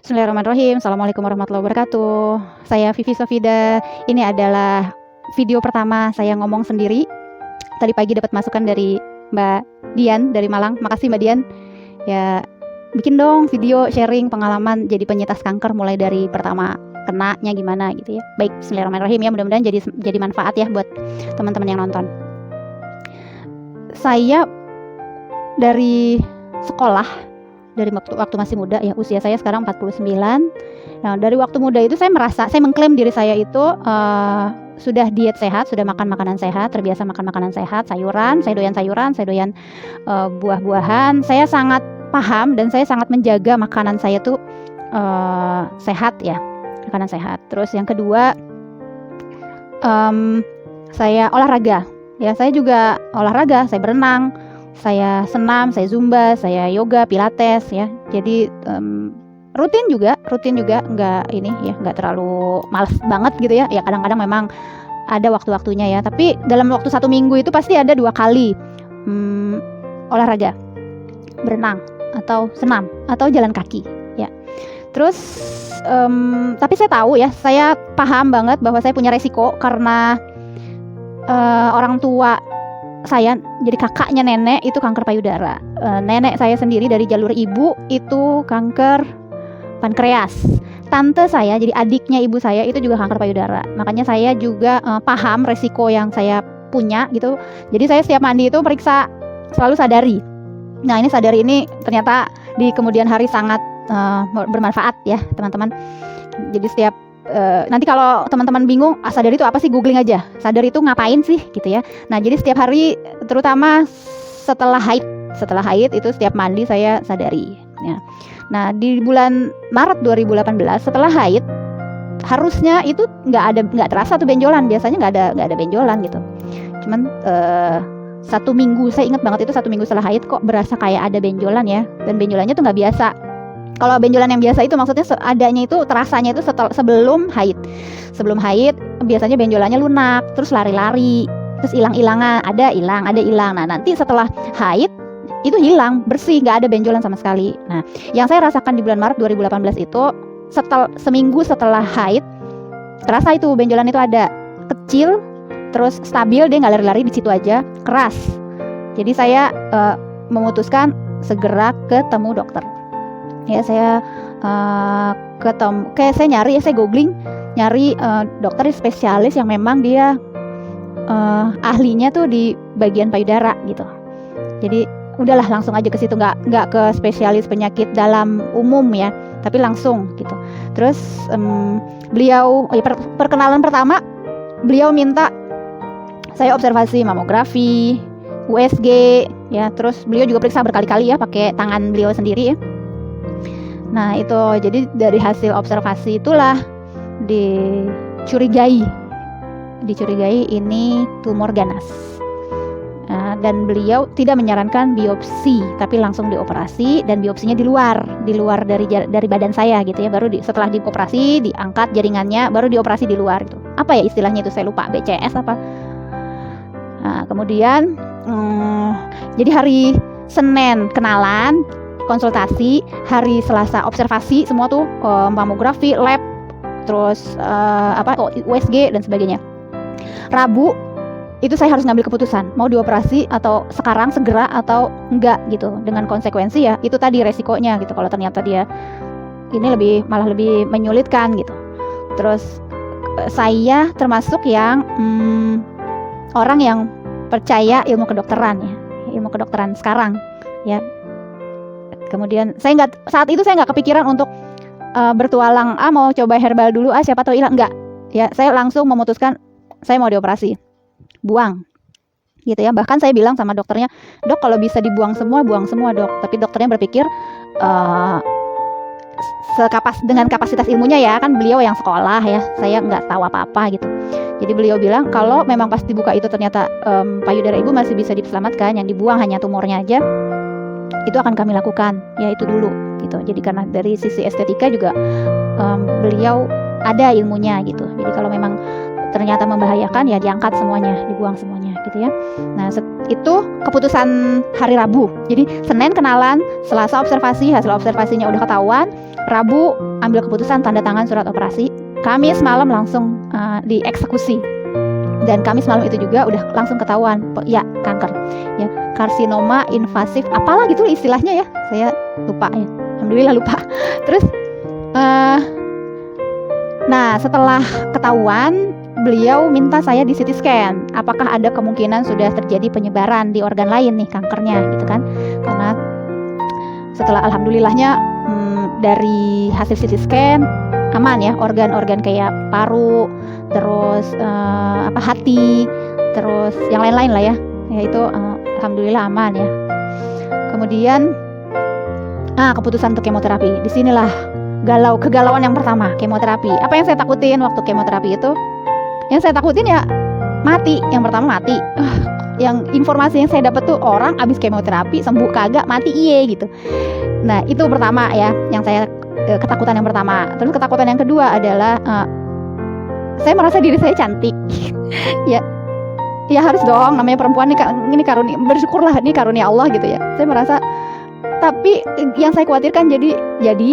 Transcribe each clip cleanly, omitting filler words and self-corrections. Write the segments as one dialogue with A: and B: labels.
A: Bismillahirrahmanirrahim. Assalamualaikum warahmatullahi wabarakatuh. Saya Vivi Sofida. Ini adalah video pertama saya ngomong sendiri. Tadi pagi dapat masukan dari Mbak Dian dari Malang. Makasih Mbak Dian. Ya, bikin dong video sharing pengalaman jadi penyintas kanker mulai dari pertama kenanya gimana gitu ya. Baik, Bismillahirrahmanirrahim ya. Mudah-mudahan jadi manfaat ya buat teman-teman yang nonton. Saya dari sekolah, dari waktu masih muda ya, usia saya sekarang 49. Nah, dari waktu muda itu saya mengklaim diri saya itu sudah diet sehat, sudah makan makanan sehat, terbiasa makan makanan sehat, sayuran, saya doyan buah-buahan. Saya sangat paham dan saya sangat menjaga makanan saya tuh sehat ya, makanan sehat. Terus yang kedua, saya olahraga. Ya, saya juga olahraga, saya berenang, saya senam, saya zumba, saya yoga, pilates ya. Jadi rutin juga nggak terlalu malas banget gitu ya. Ya kadang-kadang memang ada waktu-waktunya ya. Tapi dalam waktu 1 minggu itu pasti ada 2 kali olahraga, berenang atau senam atau jalan kaki ya. Terus tapi saya tahu ya, saya paham banget bahwa saya punya resiko karena orang tua saya, jadi kakaknya nenek itu kanker payudara. Nenek saya sendiri dari jalur ibu itu kanker pankreas. Tante saya, jadi adiknya ibu saya itu juga kanker payudara. Makanya saya juga paham resiko yang saya punya gitu. Jadi saya setiap mandi itu periksa, selalu sadari. Nah, ini sadari ini ternyata di kemudian hari sangat bermanfaat ya teman-teman. Jadi setiap nanti kalau teman-teman bingung, sadari itu apa sih, googling aja. Sadari itu ngapain sih gitu ya. Nah, jadi setiap hari, terutama setelah haid itu setiap mandi saya sadari ya. Nah, di bulan Maret 2018 setelah haid, harusnya itu nggak terasa tuh benjolan. Biasanya nggak ada benjolan gitu. Cuman 1 minggu, saya ingat banget itu 1 minggu setelah haid kok berasa kayak ada benjolan ya. Dan benjolannya tuh nggak biasa. Kalau benjolan yang biasa itu maksudnya adanya itu, terasanya itu sebelum haid. Sebelum haid biasanya benjolannya lunak, terus lari-lari, terus hilang-hilangan, ada hilang. Nah, nanti setelah haid itu hilang, bersih, nggak ada benjolan sama sekali. Nah, yang saya rasakan di bulan Maret 2018 itu seminggu setelah haid, terasa itu benjolan itu ada, kecil, terus stabil, dia nggak lari-lari di situ aja, keras. Jadi saya memutuskan segera ketemu dokter. Ya, saya saya googling, nyari dokter spesialis yang memang dia ahlinya tuh di bagian payudara gitu. Jadi udahlah langsung aja ke situ, nggak ke spesialis penyakit dalam umum ya, tapi langsung gitu. Terus beliau perkenalan pertama, beliau minta saya observasi mamografi, USG ya. Terus beliau juga periksa berkali-kali ya pakai tangan beliau sendiri ya. Nah, itu jadi dari hasil observasi itulah dicurigai ini tumor ganas. Dan beliau tidak menyarankan biopsi, tapi langsung dioperasi, dan biopsinya di luar dari badan saya gitu ya. Baru setelah dioperasi, diangkat jaringannya, baru dioperasi di luar itu. Apa ya istilahnya itu, saya lupa, BCS apa. Nah, kemudian jadi hari Senin kenalan, konsultasi, hari Selasa observasi semua tuh, mamografi, lab, terus USG dan sebagainya. Rabu itu saya harus ngambil keputusan mau dioperasi atau sekarang segera atau enggak gitu, dengan konsekuensi ya itu tadi resikonya gitu, kalau ternyata dia ini malah lebih menyulitkan gitu. Terus saya termasuk yang orang yang percaya ilmu kedokteran sekarang ya. Kemudian saat itu saya nggak kepikiran untuk bertualang, mau coba herbal dulu, siapa tahu hilang, enggak ya. Saya langsung memutuskan saya mau dioperasi, buang gitu ya. Bahkan saya bilang sama dokternya, dok kalau bisa dibuang semua, buang semua dok. Tapi dokternya berpikir dengan kapasitas ilmunya ya, kan beliau yang sekolah ya, saya nggak tahu apa-apa gitu. Jadi beliau bilang kalau memang pas dibuka itu ternyata payudara ibu masih bisa diselamatkan, yang dibuang hanya tumornya aja, itu akan kami lakukan ya, itu dulu gitu. Jadi karena dari sisi estetika juga beliau ada ilmunya gitu. Jadi kalau memang ternyata membahayakan ya diangkat semuanya, dibuang semuanya gitu ya. Nah, itu keputusan hari Rabu. Jadi Senin kenalan, Selasa observasi, hasil observasinya udah ketahuan, Rabu ambil keputusan tanda tangan surat operasi, Kamis malam langsung dieksekusi. Dan Kamis malam itu juga udah langsung ketahuan, ya kanker, ya karsinoma invasif, apalah gitu istilahnya ya, saya lupa ya, alhamdulillah lupa. Terus, nah setelah ketahuan, beliau minta saya di CT scan, apakah ada kemungkinan sudah terjadi penyebaran di organ lain nih kankernya, gitu kan? Karena setelah alhamdulillahnya dari hasil CT scan aman ya, organ-organ kayak paru, terus hati, terus yang lain-lain lah ya itu alhamdulillah aman ya. Kemudian keputusan untuk kemoterapi, disinilah kegalauan yang pertama, kemoterapi. Apa yang saya takutin waktu kemoterapi itu? Yang saya takutin ya mati, yang pertama mati. Yang informasi yang saya dapat tuh orang abis kemoterapi sembuh kagak, mati iye gitu. Nah itu pertama ya, yang saya ketakutan yang pertama. Terus ketakutan yang kedua adalah saya merasa diri saya cantik. ya harus dong, namanya perempuan ini karunia, bersyukurlah ini karunia Allah gitu ya. Saya merasa, tapi yang saya khawatirkan jadi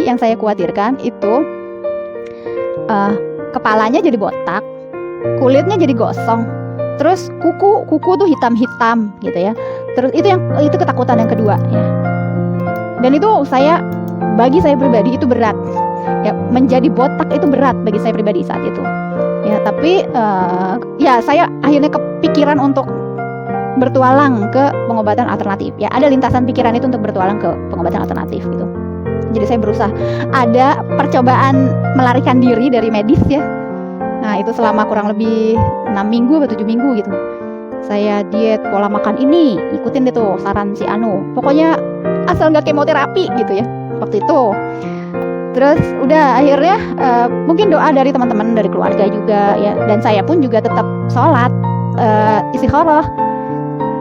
A: yang saya khawatirkan itu kepalanya jadi botak, kulitnya jadi gosong, terus kuku tuh hitam gitu ya. Terus itu ketakutan yang kedua ya. Dan itu bagi saya pribadi itu berat ya, menjadi botak itu berat bagi saya pribadi saat itu ya. Tapi ya saya akhirnya kepikiran untuk bertualang ke pengobatan alternatif ya. Ada lintasan pikiran itu untuk bertualang ke pengobatan alternatif gitu. Jadi saya berusaha, ada percobaan melarikan diri dari medis ya. Nah itu selama kurang lebih 6 minggu atau 7 minggu gitu. Saya diet pola makan ini, ikutin deh tuh saran si Anu, pokoknya asal nggak kemoterapi gitu ya waktu itu. Terus udah akhirnya mungkin doa dari teman-teman, dari keluarga juga ya, dan saya pun juga tetap sholat, istikharah,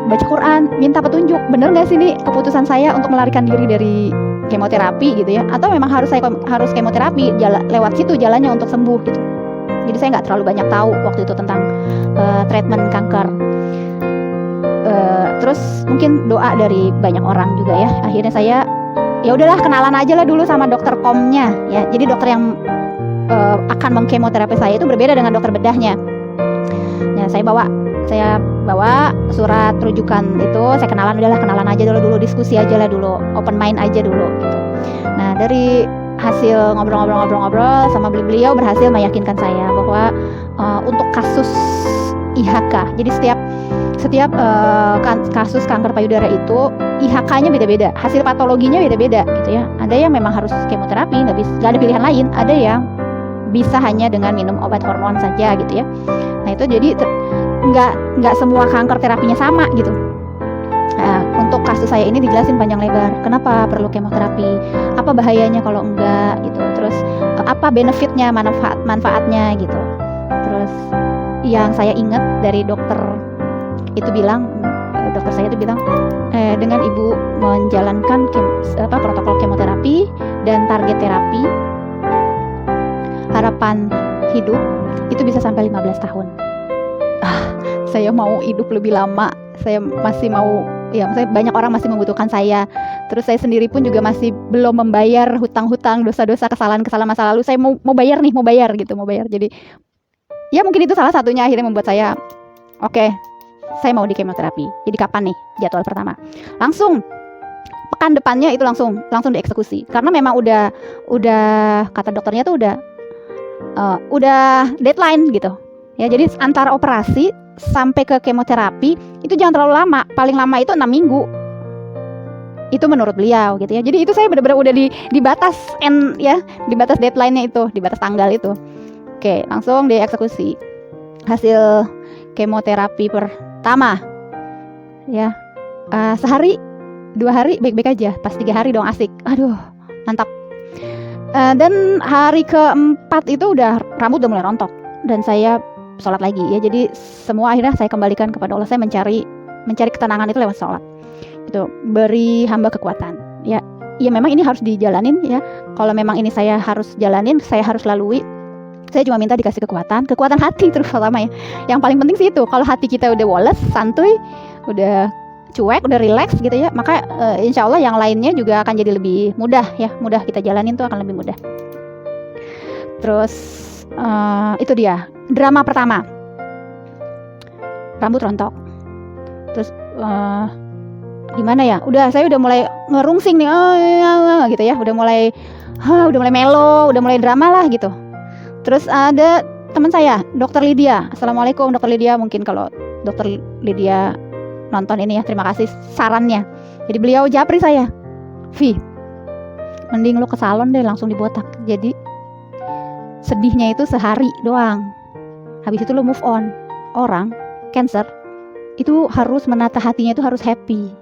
A: baca Quran, minta petunjuk, bener nggak sih nih keputusan saya untuk melarikan diri dari kemoterapi gitu ya, atau memang harus kemoterapi, lewat situ jalannya untuk sembuh gitu. Jadi saya nggak terlalu banyak tahu waktu itu tentang treatment kanker. Terus mungkin doa dari banyak orang juga ya. Akhirnya saya ya udahlah kenalan aja lah dulu sama dokter komnya ya. Jadi dokter yang akan mengkemoterapi saya itu berbeda dengan dokter bedahnya. Nah, saya bawa surat rujukan itu, saya kenalan aja dulu, diskusi aja lah dulu, open mind aja dulu gitu. Nah, dari hasil ngobrol sama beliau berhasil meyakinkan saya bahwa untuk kasus IHK, jadi setiap kasus kanker payudara itu IHK-nya beda-beda, hasil patologinya beda-beda gitu ya. Ada yang memang harus kemoterapi, nggak ada pilihan lain. Ada yang bisa hanya dengan minum obat hormon saja gitu ya. Nah itu jadi nggak semua kanker terapinya sama gitu. Nah, untuk kasus saya ini dijelasin panjang lebar, kenapa perlu kemoterapi, apa bahayanya kalau enggak gitu, terus apa benefitnya, manfaatnya gitu. Terus yang saya ingat dari dokter saya itu bilang, dengan ibu menjalankan protokol kemoterapi dan target terapi, harapan hidup itu bisa sampai 15 tahun. Saya mau hidup lebih lama, saya masih mau, ya maksudnya banyak orang masih membutuhkan saya. Terus saya sendiri pun juga masih belum membayar hutang-hutang, dosa-dosa, kesalahan masa lalu. Saya mau bayar. Jadi ya mungkin itu salah satunya akhirnya membuat saya oke, saya mau di kemoterapi. Jadi kapan nih jadwal pertama? Langsung pekan depannya itu langsung dieksekusi. Karena memang udah kata dokternya tuh udah deadline gitu. Ya, jadi antara operasi sampai ke kemoterapi itu jangan terlalu lama, paling lama itu 6 minggu. Itu menurut beliau gitu ya. Jadi itu saya benar-benar udah di batas di batas deadline-nya itu, di batas tanggal itu. Oke, langsung dieksekusi. Hasil kemoterapi pertama ya, sehari 2 hari baik-baik aja, pas 3 hari dong asik. Aduh, mantap. Dan hari keempat itu rambut udah mulai rontok dan saya sholat lagi ya. Jadi semua akhirnya saya kembalikan kepada Allah. Saya mencari ketenangan itu lewat sholat. Itu beri hamba kekuatan. Ya memang ini harus dijalanin ya. Kalau memang ini saya harus jalanin, saya harus lalui. Saya cuma minta dikasih kekuatan hati terutama ya. Yang paling penting sih itu. Kalau hati kita udah woles, santuy, udah cuek, udah relax gitu ya, maka insya Allah yang lainnya juga akan jadi lebih mudah ya, mudah kita jalanin tuh akan lebih mudah. Terus itu dia drama pertama, rambut rontok. Terus gimana ya, saya udah mulai ngerungsing nih gitu ya, udah mulai melo, udah mulai drama lah gitu. Terus ada teman saya, Dokter Lydia. Assalamualaikum Dokter Lydia, mungkin kalau Dokter Lydia nonton ini ya, terima kasih sarannya. Jadi beliau japri saya, Vi, mending lu ke salon deh langsung dibotak. Jadi sedihnya itu sehari doang, habis itu lu move on. Orang cancer itu harus menata hatinya, itu harus happy,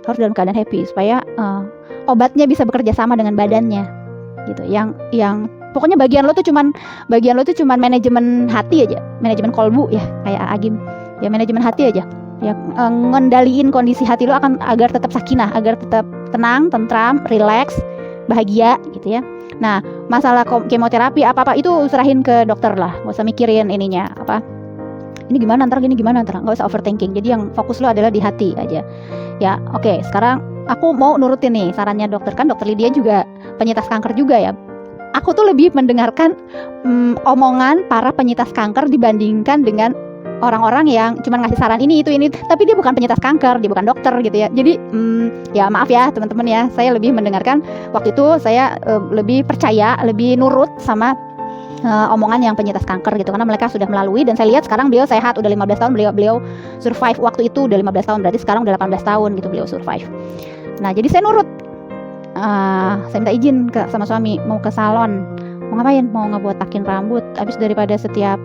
A: harus dalam keadaan happy supaya obatnya bisa bekerja sama dengan badannya gitu. Yang pokoknya bagian lo tuh cuman manajemen hati aja, manajemen kolbu ya, kayak Agim ya, manajemen hati aja ya, ngendaliin kondisi hati lo agar tetap sakinah, agar tetap tenang, tentram, relax, bahagia gitu ya. Nah, masalah kemoterapi apa itu serahin ke dokter lah, gak usah mikirin ininya apa, ini gimana ntar, gak usah overthinking. Jadi yang fokus lo adalah di hati aja ya. Oke, sekarang aku mau nurutin nih sarannya dokter. Kan Dokter Lydia juga penyintas kanker juga ya. Aku tuh lebih mendengarkan omongan para penyintas kanker dibandingkan dengan orang-orang yang cuma ngasih saran ini, tapi dia bukan penyintas kanker, dia bukan dokter gitu ya. Jadi ya maaf ya teman-teman ya, saya lebih mendengarkan, waktu itu saya lebih percaya, lebih nurut sama omongan yang penyintas kanker gitu, karena mereka sudah melalui, dan saya lihat sekarang beliau sehat, udah 15 tahun beliau survive. Waktu itu udah 15 tahun, berarti sekarang udah 18 tahun gitu beliau survive. Nah, jadi saya nurut. Saya minta izin sama suami, mau ke salon. Mau ngapain? Mau ngebotakin rambut. Habis daripada setiap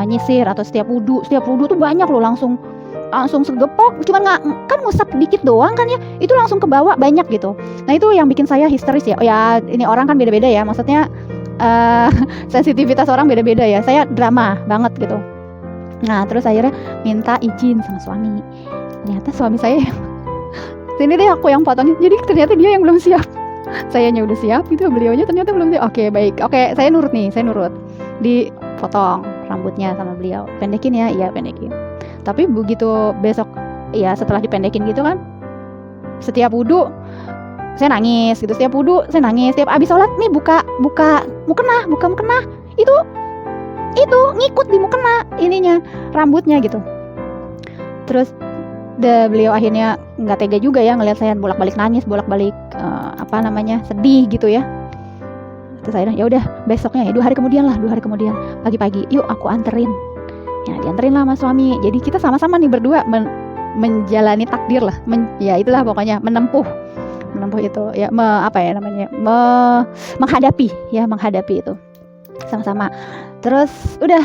A: nyisir atau setiap wudu tuh banyak loh, langsung segepok, cuman kan ngusap dikit doang kan ya, itu langsung ke bawah banyak gitu. Nah, itu yang bikin saya histeris ya. Ya ini orang kan beda-beda ya, maksudnya sensitivitas orang beda-beda ya. Saya drama banget gitu. Nah, terus akhirnya minta izin sama suami. Ternyata suami saya sini deh aku yang potongin. Jadi ternyata dia yang belum siap. Sayanya udah siap gitu, beliaunya ternyata belum siap. Oke, baik. Oke, saya nurut. Dipotong rambutnya sama beliau. Pendekin ya? Iya, pendekin. Tapi begitu besok ya, setelah dipendekin gitu kan, setiap wudu saya nangis gitu, setiap abis sholat nih buka mukena, itu ngikut di mukena ininya, rambutnya gitu. Terus beliau akhirnya nggak tega juga ya ngelihat saya bolak-balik nangis, sedih gitu ya. Terus akhirnya ya udah besoknya ya 2 hari kemudian pagi-pagi, yuk aku anterin. Ya dianterin lah sama suami. Jadi kita sama-sama nih berdua menjalani takdir lah, ya itulah pokoknya menempuh itu ya, menghadapi itu sama-sama. Terus udah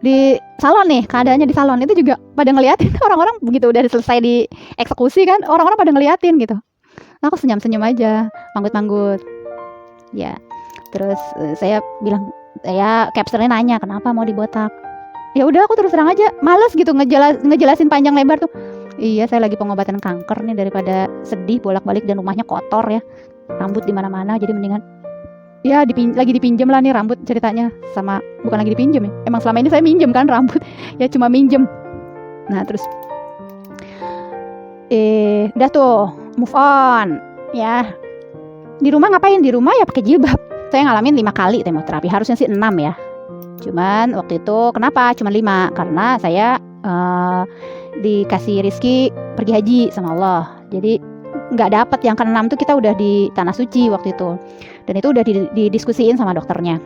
A: di salon nih, keadaannya di salon itu juga pada ngeliatin orang-orang, begitu udah selesai dieksekusi kan, orang-orang pada ngeliatin gitu. Nah, aku senyum aja, manggut-manggut ya. Terus saya bilang, saya capsternya nanya kenapa mau dibotak. Ya udah, aku terus terang aja, males gitu ngejelasin panjang lebar tuh. Iya, saya lagi pengobatan kanker nih, daripada sedih bolak-balik dan rumahnya kotor ya, rambut di mana-mana, jadi mendingan ya lagi dipinjam lah nih rambut ceritanya, sama bukan lagi dipinjam ya, emang selama ini saya minjem kan rambut ya, cuma minjem. Nah, terus udah tuh move on ya. Di rumah ngapain? Di rumah ya pakai jilbab. Saya ngalamin 5 kali kemoterapi, harusnya sih 6 ya. Cuman waktu itu kenapa cuma 5? Karena saya dikasih rezeki pergi haji sama Allah. Jadi nggak dapat yang ke-6 tuh, kita udah di tanah suci waktu itu. Dan itu udah didiskusiin sama dokternya.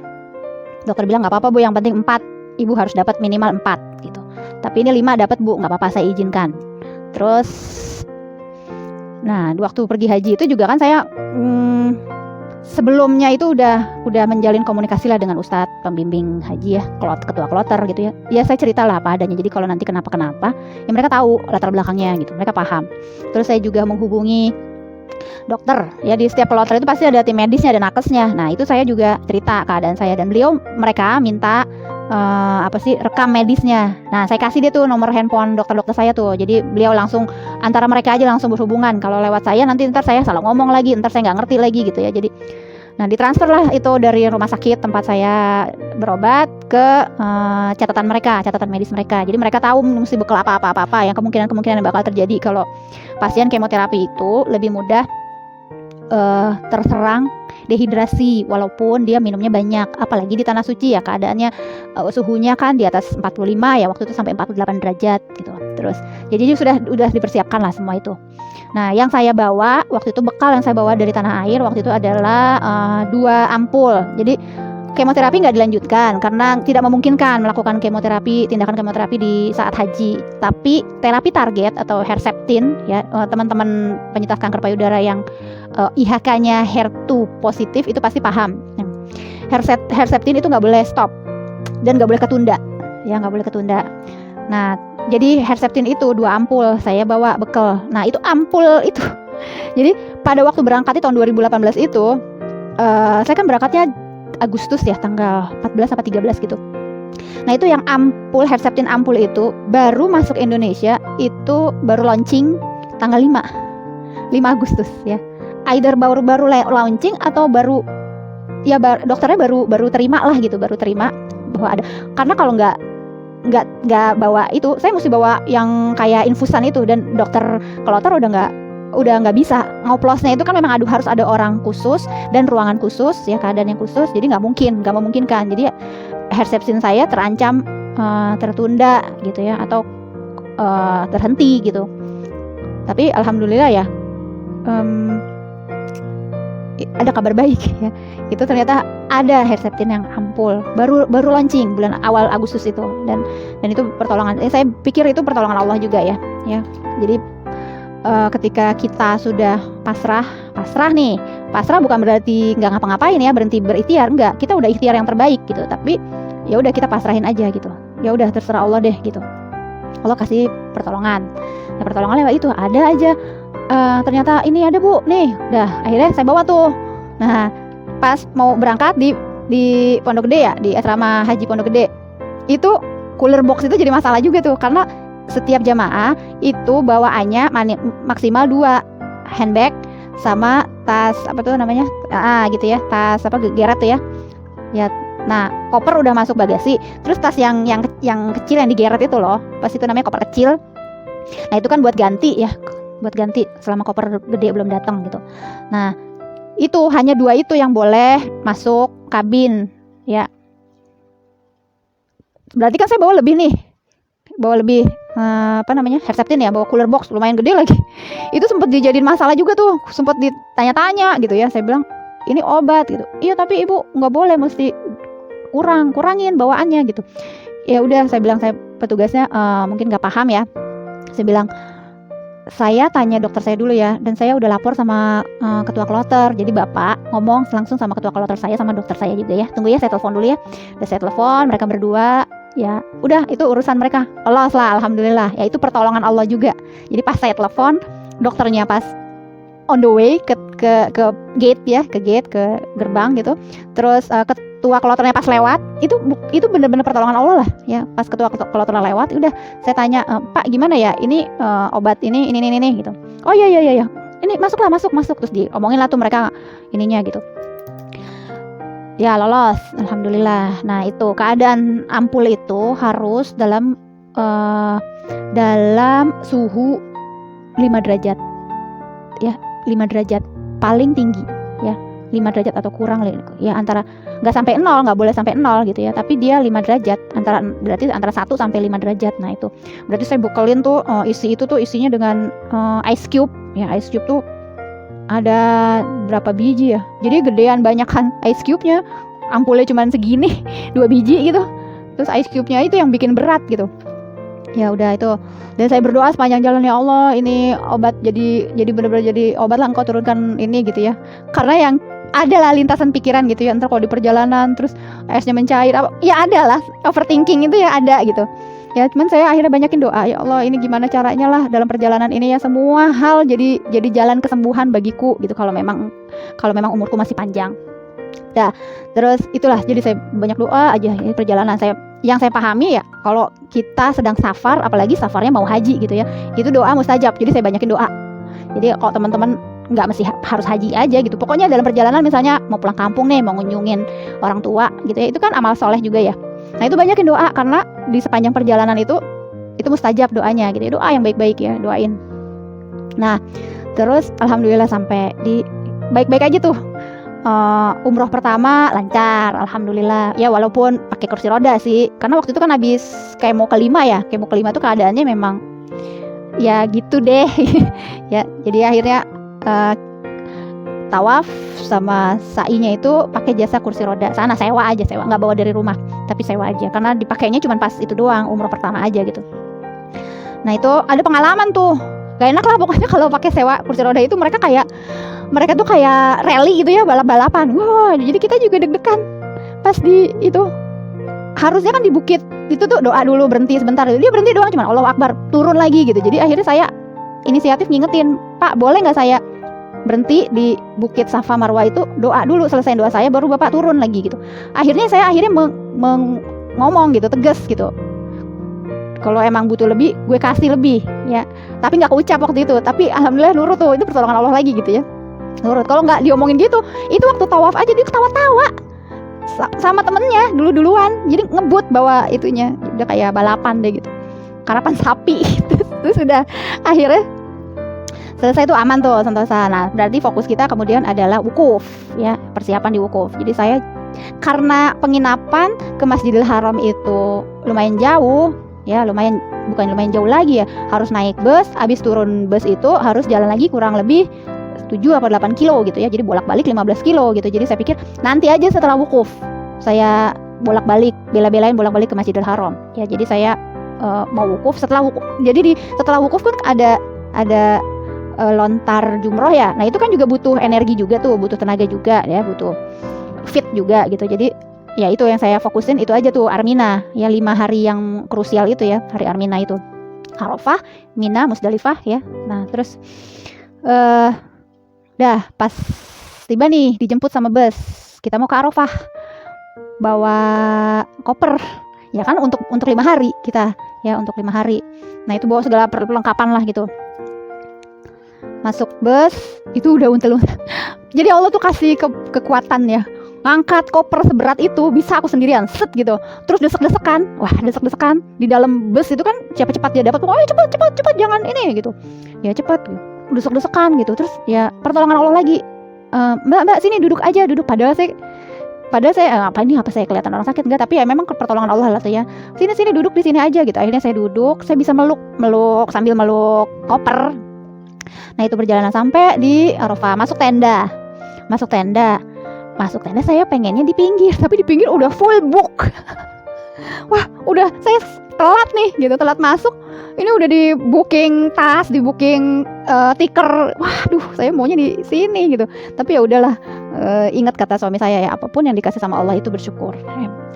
A: Dokter bilang nggak apa-apa Bu, yang penting 4. Ibu harus dapat minimal 4 gitu. Tapi ini 5 dapat Bu, nggak apa-apa, saya izinkan. Terus nah, waktu pergi haji itu juga kan saya sebelumnya itu udah menjalin komunikasi lah dengan ustadz pembimbing haji ya, ketua kloter gitu ya. Ya saya cerita lah apa adanya. Jadi kalau nanti kenapa ya mereka tahu latar belakangnya gitu, mereka paham. Terus saya juga menghubungi dokter ya, di setiap kloter itu pasti ada tim medisnya dan nakesnya. Nah, itu saya juga cerita keadaan saya, dan mereka minta rekam medisnya. Nah, saya kasih dia tuh nomor handphone dokter-dokter saya tuh. Jadi beliau langsung, antara mereka aja langsung berhubungan. Kalau lewat saya nanti ntar saya salah ngomong lagi, ntar saya nggak ngerti lagi gitu ya. Jadi Nah, ditransfer lah itu dari rumah sakit tempat saya berobat ke catatan medis mereka. Jadi mereka tahu mesti bekal apa yang kemungkinan yang bakal terjadi kalau pasien kemoterapi itu lebih mudah terserang dehidrasi walaupun dia minumnya banyak, apalagi di tanah suci ya keadaannya suhunya kan di atas 45 ya, waktu itu sampai 48 derajat gitu. Terus jadi sudah dipersiapkan lah semua itu. Nah, yang saya bawa waktu itu, bekal yang saya bawa dari tanah air waktu itu adalah 2 ampul. Jadi kemoterapi nggak dilanjutkan karena tidak memungkinkan melakukan tindakan kemoterapi di saat haji. Tapi terapi target atau Herceptin ya, teman-teman penyintas kanker payudara yang IHK-nya HER2 positif itu pasti paham. Herceptin itu nggak boleh stop dan nggak boleh ketunda, ya nggak boleh ketunda. Nah, jadi Herceptin itu 2 ampul saya bawa bekal. Nah, itu ampul itu. Jadi pada waktu berangkat di tahun 2018 itu, saya kan berangkatnya Agustus ya, tanggal 14 atau 13 gitu. Nah, itu yang ampul Herceptin ampul itu baru masuk Indonesia itu baru launching tanggal 5 Agustus ya. Either baru launching atau baru ya dokternya baru terima lah gitu, baru terima bahwa ada. Karena kalau nggak bawa itu, saya mesti bawa yang kayak infusan itu, dan dokter kloter udah nggak bisa ngoplosnya. Itu kan memang harus ada orang khusus dan ruangan khusus ya, keadaan yang khusus, jadi nggak memungkinkan. Jadi Herceptin saya terancam tertunda gitu ya, atau terhenti gitu. Tapi alhamdulillah ya, ada kabar baik ya. Itu ternyata ada Herceptin yang ampul baru launching bulan awal Agustus itu, dan itu pertolongan. Saya pikir itu pertolongan Allah juga ya. Jadi ketika kita sudah pasrah bukan berarti nggak ngapa-ngapain ya, berhenti berikhtiar, enggak. Kita udah ikhtiar yang terbaik gitu, tapi ya udah kita pasrahin aja gitu. Ya udah terserah Allah deh gitu. Allah kasih pertolongan. Nah, pertolongannya itu ada aja. Ternyata ini ada Bu, nih, udah akhirnya saya bawa tuh. Nah, pas mau berangkat di Pondok Gede ya, di asrama haji Pondok Gede, itu cooler box itu jadi masalah juga tuh, karena setiap jamaah itu bawaannya maksimal 2 handbag sama tas gitu ya, tas geret tuh ya. Nah, koper udah masuk bagasi, terus tas yang kecil yang digeret itu loh, pas itu namanya koper kecil. Nah, itu kan buat ganti selama koper gede belum datang gitu. Nah, itu hanya 2 itu yang boleh masuk kabin ya. Berarti kan saya bawa lebih Herceptin ya, bawa cooler box lumayan gede lagi. Itu sempat dijadiin masalah juga tuh, sempat ditanya-tanya gitu ya. Saya bilang ini obat gitu. Iya, tapi Ibu nggak boleh, mesti kurangin bawaannya gitu. Ya udah, saya bilang, saya petugasnya mungkin nggak paham ya. Saya bilang, saya tanya dokter saya dulu ya, dan saya udah lapor sama ketua kloter. Jadi Bapak ngomong langsung sama ketua kloter saya sama dokter saya juga ya. Tunggu ya, saya telepon dulu ya. Udah saya telepon, mereka berdua ya. Udah, itu urusan mereka. Lolos lah, alhamdulillah. Ya, itu pertolongan Allah juga. Jadi pas saya telepon, dokternya pas on the way ke gate ya, ke gerbang gitu. Terus ketua kloternya pas lewat, itu benar-benar pertolongan Allah lah ya. Pas ketua kloternya lewat, udah saya tanya, Pak gimana ya, ini obat ini gitu. Oh iya, ini masuk terus diomongin lah tuh mereka ininya gitu. Ya, lolos, alhamdulillah. Nah, itu keadaan ampul itu harus dalam suhu 5 derajat ya, 5 derajat paling tinggi ya, 5 derajat atau kurang ya, nggak sampai 0, nggak boleh sampai 0 gitu ya, tapi dia 5 derajat, berarti antara 1 sampai 5 derajat. Nah, itu berarti saya bekelin tuh isinya dengan ice cube ya. Ice cube tuh ada berapa biji ya, jadi gedean, banyak kan ice cube-nya, ampulnya cuma segini 2 biji gitu, terus ice cube-nya itu yang bikin berat gitu. Ya udah itu, dan saya berdoa sepanjang jalan, ya Allah, ini obat jadi benar-benar jadi obat lah, Engkau turunkan ini gitu ya. Karena yang adalah lintasan pikiran gitu ya, ntar kalau di perjalanan terus esnya mencair ya, ada lah overthinking itu ya, ada gitu ya. Cuman saya akhirnya banyakin doa, ya Allah, ini gimana caranya lah dalam perjalanan ini ya, semua hal jadi jalan kesembuhan bagiku gitu, kalau memang umurku masih panjang. Nah, terus itulah, jadi saya banyak doa aja ini perjalanan. Yang saya pahami ya, kalau kita sedang safar, apalagi safarnya mau haji gitu ya, itu doa mustajab. Jadi saya banyakin doa. Jadi kalau teman-teman nggak mesti harus haji aja gitu. Pokoknya dalam perjalanan misalnya mau pulang kampung nih, mau ngunjungin orang tua gitu ya, itu kan amal soleh juga ya. Nah itu banyakin doa, karena di sepanjang perjalanan itu mustajab doanya gitu ya, doa yang baik-baik ya, doain. Nah terus alhamdulillah sampai di baik-baik aja tuh. Umroh pertama lancar, alhamdulillah ya, walaupun pakai kursi roda sih, karena waktu itu kan habis kemo kelima ya, kemo kelima tuh keadaannya memang ya gitu deh. Ya jadi akhirnya tawaf sama sa'inya itu pakai jasa kursi roda, sana sewa aja, sewa, nggak bawa dari rumah tapi sewa aja, karena dipakainya cuma pas itu doang, umroh pertama aja gitu. Nah itu ada pengalaman tuh, gak enak lah pokoknya kalau pakai sewa kursi roda itu. Mereka tuh kayak rally gitu ya, balap-balapan. Wah, jadi kita juga deg-degan pas di itu. Harusnya kan di bukit itu tuh doa dulu, berhenti sebentar. Dia berhenti doang, cuman Allahu Akbar, turun lagi gitu. Jadi akhirnya saya inisiatif ngingetin, Pak boleh nggak saya berhenti di bukit Safa Marwah itu, doa dulu, selesai doa saya baru Bapak turun lagi gitu. Akhirnya saya ngomong gitu, tegas gitu, kalau emang butuh lebih gue kasih lebih ya, tapi nggak keucap waktu itu. Tapi alhamdulillah nurut tuh, itu pertolongan Allah lagi gitu ya, nurut. Kalau nggak diomongin gitu, itu waktu tawaf aja dia ketawa-tawa sama temennya duluan, jadi ngebut bawa itunya, udah kayak balapan deh gitu, karapan sapi. Terus sudah akhirnya selesai itu aman tuh, sentosa. Nah berarti fokus kita kemudian adalah wukuf ya, persiapan di wukuf. Jadi saya karena penginapan ke Masjidil Haram itu lumayan jauh ya, bukan lumayan jauh lagi ya, harus naik bus, habis turun bus itu harus jalan lagi kurang lebih 7 atau 8 kilo gitu ya, jadi bolak-balik 15 kilo gitu. Jadi saya pikir nanti aja setelah wukuf saya bolak-balik, bela-belain bolak-balik ke Masjidil Haram ya. Jadi saya mau wukuf, setelah wukuf, jadi setelah wukuf kan ada lontar jumroh ya. Nah itu kan juga butuh energi juga tuh, butuh tenaga juga ya, butuh fit juga gitu. Jadi ya itu yang saya fokusin, itu aja tuh Armina ya, 5 hari yang krusial itu ya, hari Armina itu, Arafah, Mina, Musdalifah ya. Nah terus dah pas tiba nih, dijemput sama bus, kita mau ke Arafah, bawa koper ya kan, untuk 5 hari kita ya, untuk 5 hari. Nah itu bawa segala perlengkapan lah gitu. Masuk bus itu udah untel-untel. Jadi Allah tuh kasih kekuatan ya, ngangkat koper seberat itu bisa aku sendirian, set gitu. Terus desek-desekan, desek-desekan di dalam bus itu kan, cepat-cepat dia dapat, cepat jangan ini gitu ya, cepat, desek-desekan gitu. Terus ya pertolongan Allah lagi, mbak sini duduk aja, duduk. Padahal saya apa saya kelihatan orang sakit enggak, tapi ya memang pertolongan Allah lah tuh ya. Sini duduk di sini aja gitu. Akhirnya saya duduk, saya bisa meluk sambil meluk koper. Nah itu perjalanan sampai di Arafah, masuk tenda saya pengennya di pinggir, tapi di pinggir udah full book. Wah udah saya telat nih gitu, telat masuk. Ini udah di booking tas, di booking tiker. Waduh saya maunya di sini gitu. Tapi ya udahlah, ingat kata suami saya ya, apapun yang dikasih sama Allah itu bersyukur.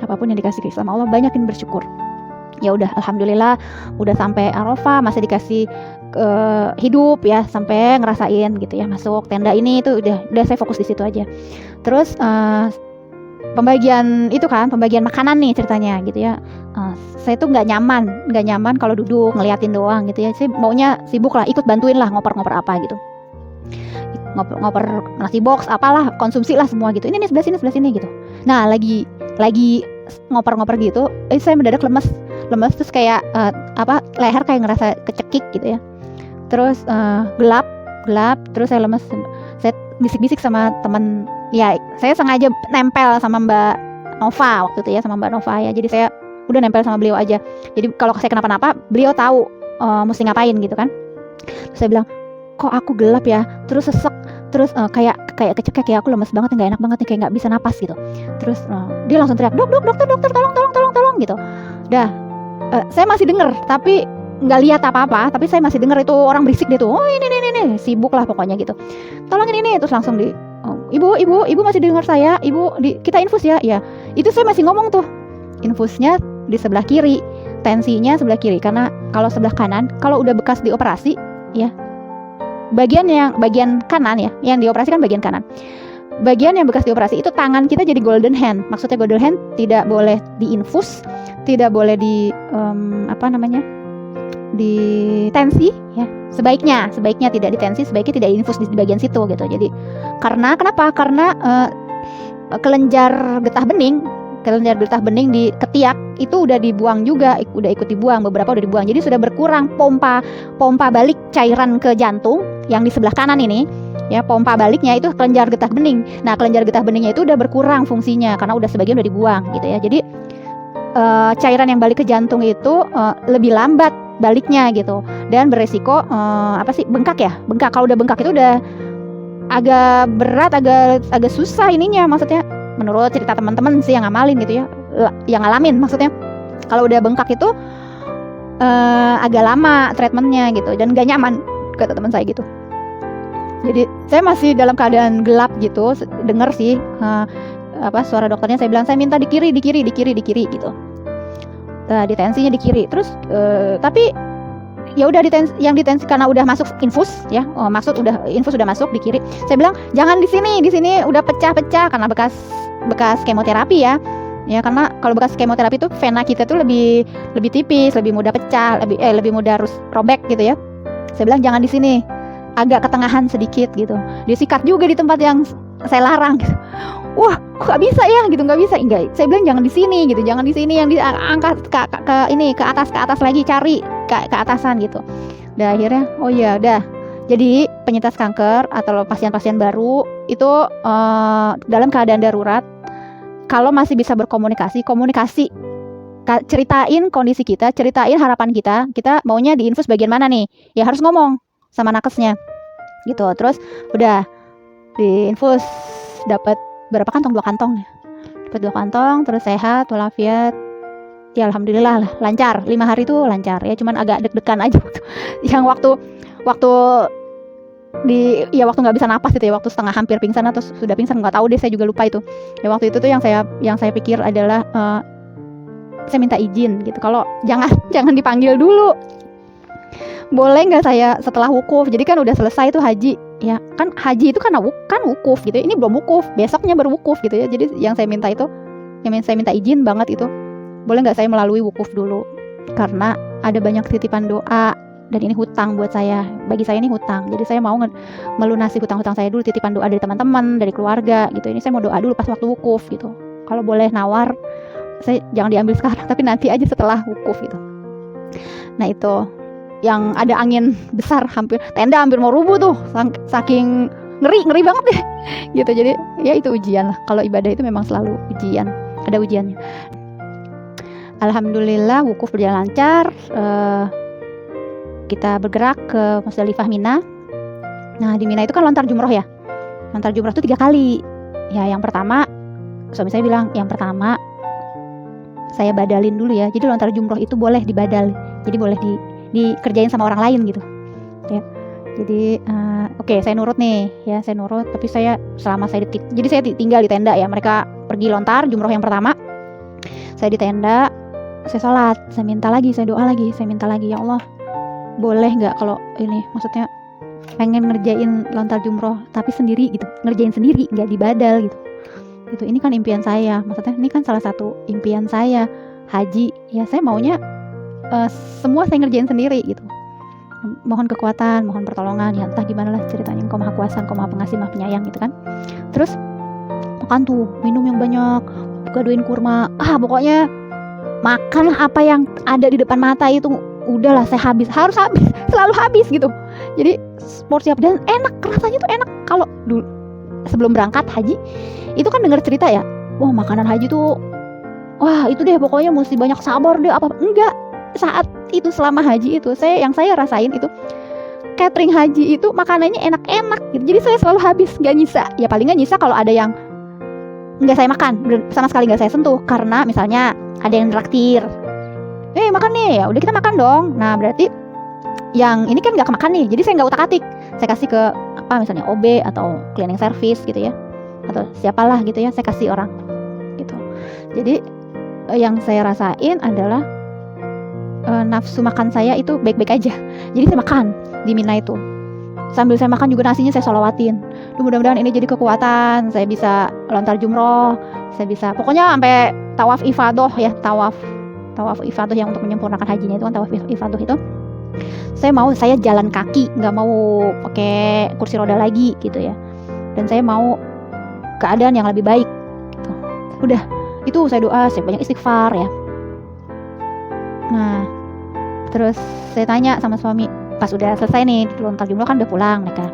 A: Apapun yang dikasih sama Allah banyakin bersyukur. Ya udah alhamdulillah udah sampai Arafah, masih dikasih hidup ya, sampai ngerasain gitu ya, masuk tenda ini itu udah saya fokus di situ aja. Terus pembagian makanan nih ceritanya gitu ya. Saya tuh nggak nyaman kalau duduk ngeliatin doang gitu ya. Saya maunya sibuk lah, ikut bantuin lah, ngoper apa gitu, ngoper nasi box apalah, konsumsi lah semua gitu. Ini sebelah sini gitu. Nah lagi ngoper gitu, saya mendadak lemes terus kayak leher kayak ngerasa kecekik gitu ya. Terus gelap, terus saya lemes. Saya bisik-bisik sama teman ya, saya sengaja nempel sama Mbak Nova waktu itu ya, sama Mbak Nova ya. Jadi saya udah nempel sama beliau aja. Jadi kalau saya kenapa-napa, beliau tahu mesti ngapain gitu kan. Terus saya bilang, kok aku gelap ya, terus sesek, terus kayak kecekek ya, aku lemes banget, nggak enak banget nih, kayak nggak bisa napas gitu. Terus dia langsung teriak, dokter tolong gitu. Dah saya masih denger tapi nggak lihat apa-apa, tapi saya masih denger itu orang berisik dia tuh, oh ini sibuk lah pokoknya gitu, tolongin ini. Terus langsung ibu masih dengar saya, kita infus ya. Itu saya masih ngomong tuh, infusnya di sebelah kiri, tensinya sebelah kiri, karena kalau sebelah kanan, kalau udah bekas dioperasi ya, bagian kanan ya, yang dioperasi kan bagian kanan, bagian yang bekas dioperasi itu tangan kita jadi golden hand. Maksudnya golden hand tidak boleh diinfus, tidak boleh ditensi ya. Sebaiknya tidak ditensi, sebaiknya tidak diinfus di bagian situ gitu. Jadi kenapa? Karena kelenjar getah bening di ketiak itu udah dibuang juga, udah ikut dibuang, beberapa udah dibuang. Jadi sudah berkurang pompa balik cairan ke jantung yang di sebelah kanan ini ya, pompa baliknya itu kelenjar getah bening. Nah, kelenjar getah beningnya itu udah berkurang fungsinya karena udah sebagian udah dibuang gitu ya. Jadi cairan yang balik ke jantung itu lebih lambat baliknya gitu, dan beresiko bengkak. Kalau udah bengkak itu udah agak berat, agak susah ininya, maksudnya menurut cerita teman-teman sih yang ngamalin gitu ya, yang ngalamin maksudnya. Kalau udah bengkak itu agak lama treatmentnya gitu, dan gak nyaman kata teman saya gitu. Jadi saya masih dalam keadaan gelap gitu, dengar sih suara dokternya. Saya bilang saya minta di kiri gitu. Ditensinya di kiri. Terus tapi ya udah ditensi karena udah masuk infus ya. Infus udah masuk di kiri. Saya bilang jangan di sini udah pecah-pecah karena bekas kemoterapi ya. Ya karena kalau bekas kemoterapi itu vena kita tuh lebih tipis, lebih mudah pecah, lebih mudah robek gitu ya. Saya bilang jangan di sini. Agak ketengahan sedikit gitu. Disikat juga di tempat yang saya larang gitu. Wah, kok gak bisa ya gitu, nggak bisa. Enggak, saya bilang jangan di sini gitu, jangan di sini, yang diangkat ke atas lagi, cari ke atasan gitu. Dan akhirnya oh ya udah. Jadi penyintas kanker atau pasien-pasien baru itu dalam keadaan darurat, kalau masih bisa komunikasi, ceritain kondisi kita, ceritain harapan kita maunya diinfus bagian mana nih, ya harus ngomong sama nakesnya gitu. Terus udah diinfus, dapat berapa kantong? 2 kantong ya. Dapat 2 kantong, terus sehat walafiat. Ya alhamdulillah lah, lancar. 5 hari itu lancar ya, cuman agak deg-degan aja yang waktu nggak bisa napas itu ya, waktu setengah hampir pingsan atau sudah pingsan, nggak tahu deh, saya juga lupa itu. Ya waktu itu tuh yang saya pikir adalah saya minta izin gitu, kalau jangan dipanggil dulu. Boleh nggak saya setelah wukuf? Jadi kan udah selesai tuh haji ya, kan haji itu kan wukuf gitu ya, ini belum wukuf, besoknya baru wukuf gitu ya. Jadi yang saya minta izin banget itu, boleh nggak saya melalui wukuf dulu, karena ada banyak titipan doa dan ini hutang buat saya, bagi saya ini hutang. Jadi saya mau melunasi hutang-hutang saya dulu, titipan doa dari teman-teman, dari keluarga gitu. Ini saya mau doa dulu pas waktu wukuf gitu. Kalau boleh nawar, saya jangan diambil sekarang, tapi nanti aja setelah wukuf gitu. Nah itu yang ada angin besar, tenda hampir mau rubuh tuh, saking ngeri banget deh gitu. Jadi ya itu ujian lah, kalau ibadah itu memang selalu ujian, ada ujiannya. Alhamdulillah wukuf berjalan lancar. Kita bergerak ke Musdalifah, Mina. Nah di Mina itu kan lontar jumroh ya, lontar jumroh itu 3 kali ya. Yang pertama suami saya bilang, yang pertama saya badalin dulu ya. Jadi lontar jumroh itu boleh dibadal, jadi boleh dikerjain sama orang lain gitu ya. Jadi oke, saya nurut nih ya, saya nurut. Tapi selama saya jadi saya tinggal di tenda ya, mereka pergi lontar jumroh yang pertama, saya di tenda, saya sholat, saya minta lagi, saya doa lagi, saya minta lagi, ya Allah boleh nggak kalau ini, maksudnya pengen ngerjain lontar jumroh tapi sendiri gitu, ngerjain sendiri, nggak dibadal gitu. Ini kan impian saya, maksudnya ini kan salah satu impian saya haji ya. Saya maunya semua saya ngerjain sendiri gitu. Mohon kekuatan, mohon pertolongan ya, entah gimana lah ceritanya. Engkau maha kuasa, engkau maha pengasih, maha penyayang gitu kan. Terus makan tuh, minum yang banyak, gadoin kurma, pokoknya makan apa yang ada di depan mata itu. Udahlah, saya harus habis, selalu habis gitu. Jadi porsi apa, dan enak, rasanya tuh enak. Kalau dulu sebelum berangkat haji itu kan dengar cerita ya, wah makanan haji tuh, wah itu deh pokoknya mesti banyak sabar deh apa. Enggak, saat itu selama haji itu yang saya rasain itu catering haji itu makanannya enak-enak gitu. Jadi saya selalu habis, nggak nyisa. Ya paling nggak nyisa kalau ada yang nggak saya makan, sama sekali nggak saya sentuh, karena misalnya ada yang traktir, makan nih, ya udah kita makan dong. Nah berarti yang ini kan nggak kemakan nih, jadi saya nggak utak-atik, saya kasih ke misalnya OB atau cleaning service gitu ya, atau siapalah gitu ya, saya kasih orang gitu. Jadi yang saya rasain adalah nafsu makan saya itu baik-baik aja. Jadi saya makan di Mina itu, sambil saya makan juga nasinya saya sholawatin. Mudah-mudahan ini jadi kekuatan, saya bisa lontar jumroh, saya bisa pokoknya sampai tawaf ifadah ya, tawaf ifadah yang untuk menyempurnakan hajinya itu kan tawaf ifadah itu. Saya jalan kaki, nggak mau pakai kursi roda lagi gitu ya. Dan saya mau keadaan yang lebih baik gitu. Udah, itu saya doa, saya banyak istighfar ya. Nah, terus saya tanya sama suami, pas udah selesai nih lontar jumroh kan udah pulang mereka.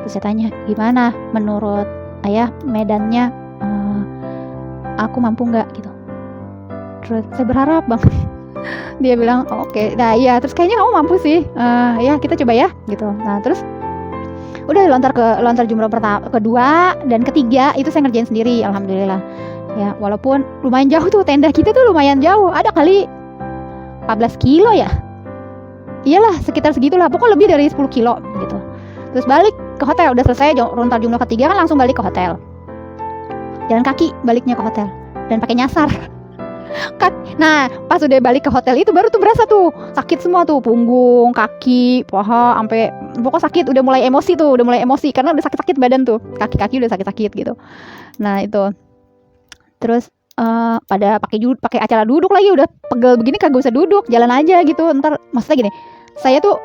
A: Terus saya tanya, gimana menurut ayah medannya, aku mampu nggak gitu. Terus saya berharap banget. Dia bilang oke. Nah iya, terus kayaknya kamu mampu sih, ya kita coba ya gitu. Nah terus udah lontar jumroh pertama, kedua dan ketiga itu saya ngerjain sendiri, alhamdulillah ya. Walaupun lumayan jauh tuh, tenda kita tuh lumayan jauh, ada kali 14 kilo ya, iyalah sekitar segitulah, pokoknya lebih dari 10 kilo gitu. Terus balik ke hotel, udah selesai lontar jumroh ketiga kan langsung balik ke hotel, jalan kaki baliknya ke hotel dan pakai nyasar. Nah pas udah balik ke hotel itu baru tuh berasa tuh sakit semua tuh, punggung, kaki, paha, sampai pokok sakit, udah mulai emosi karena udah sakit-sakit badan tuh, kaki-kaki udah sakit-sakit gitu. Nah itu terus pada pakai acara duduk lagi, udah pegel begini kagak usah duduk, jalan aja gitu. Ntar maksudnya gini, saya tuh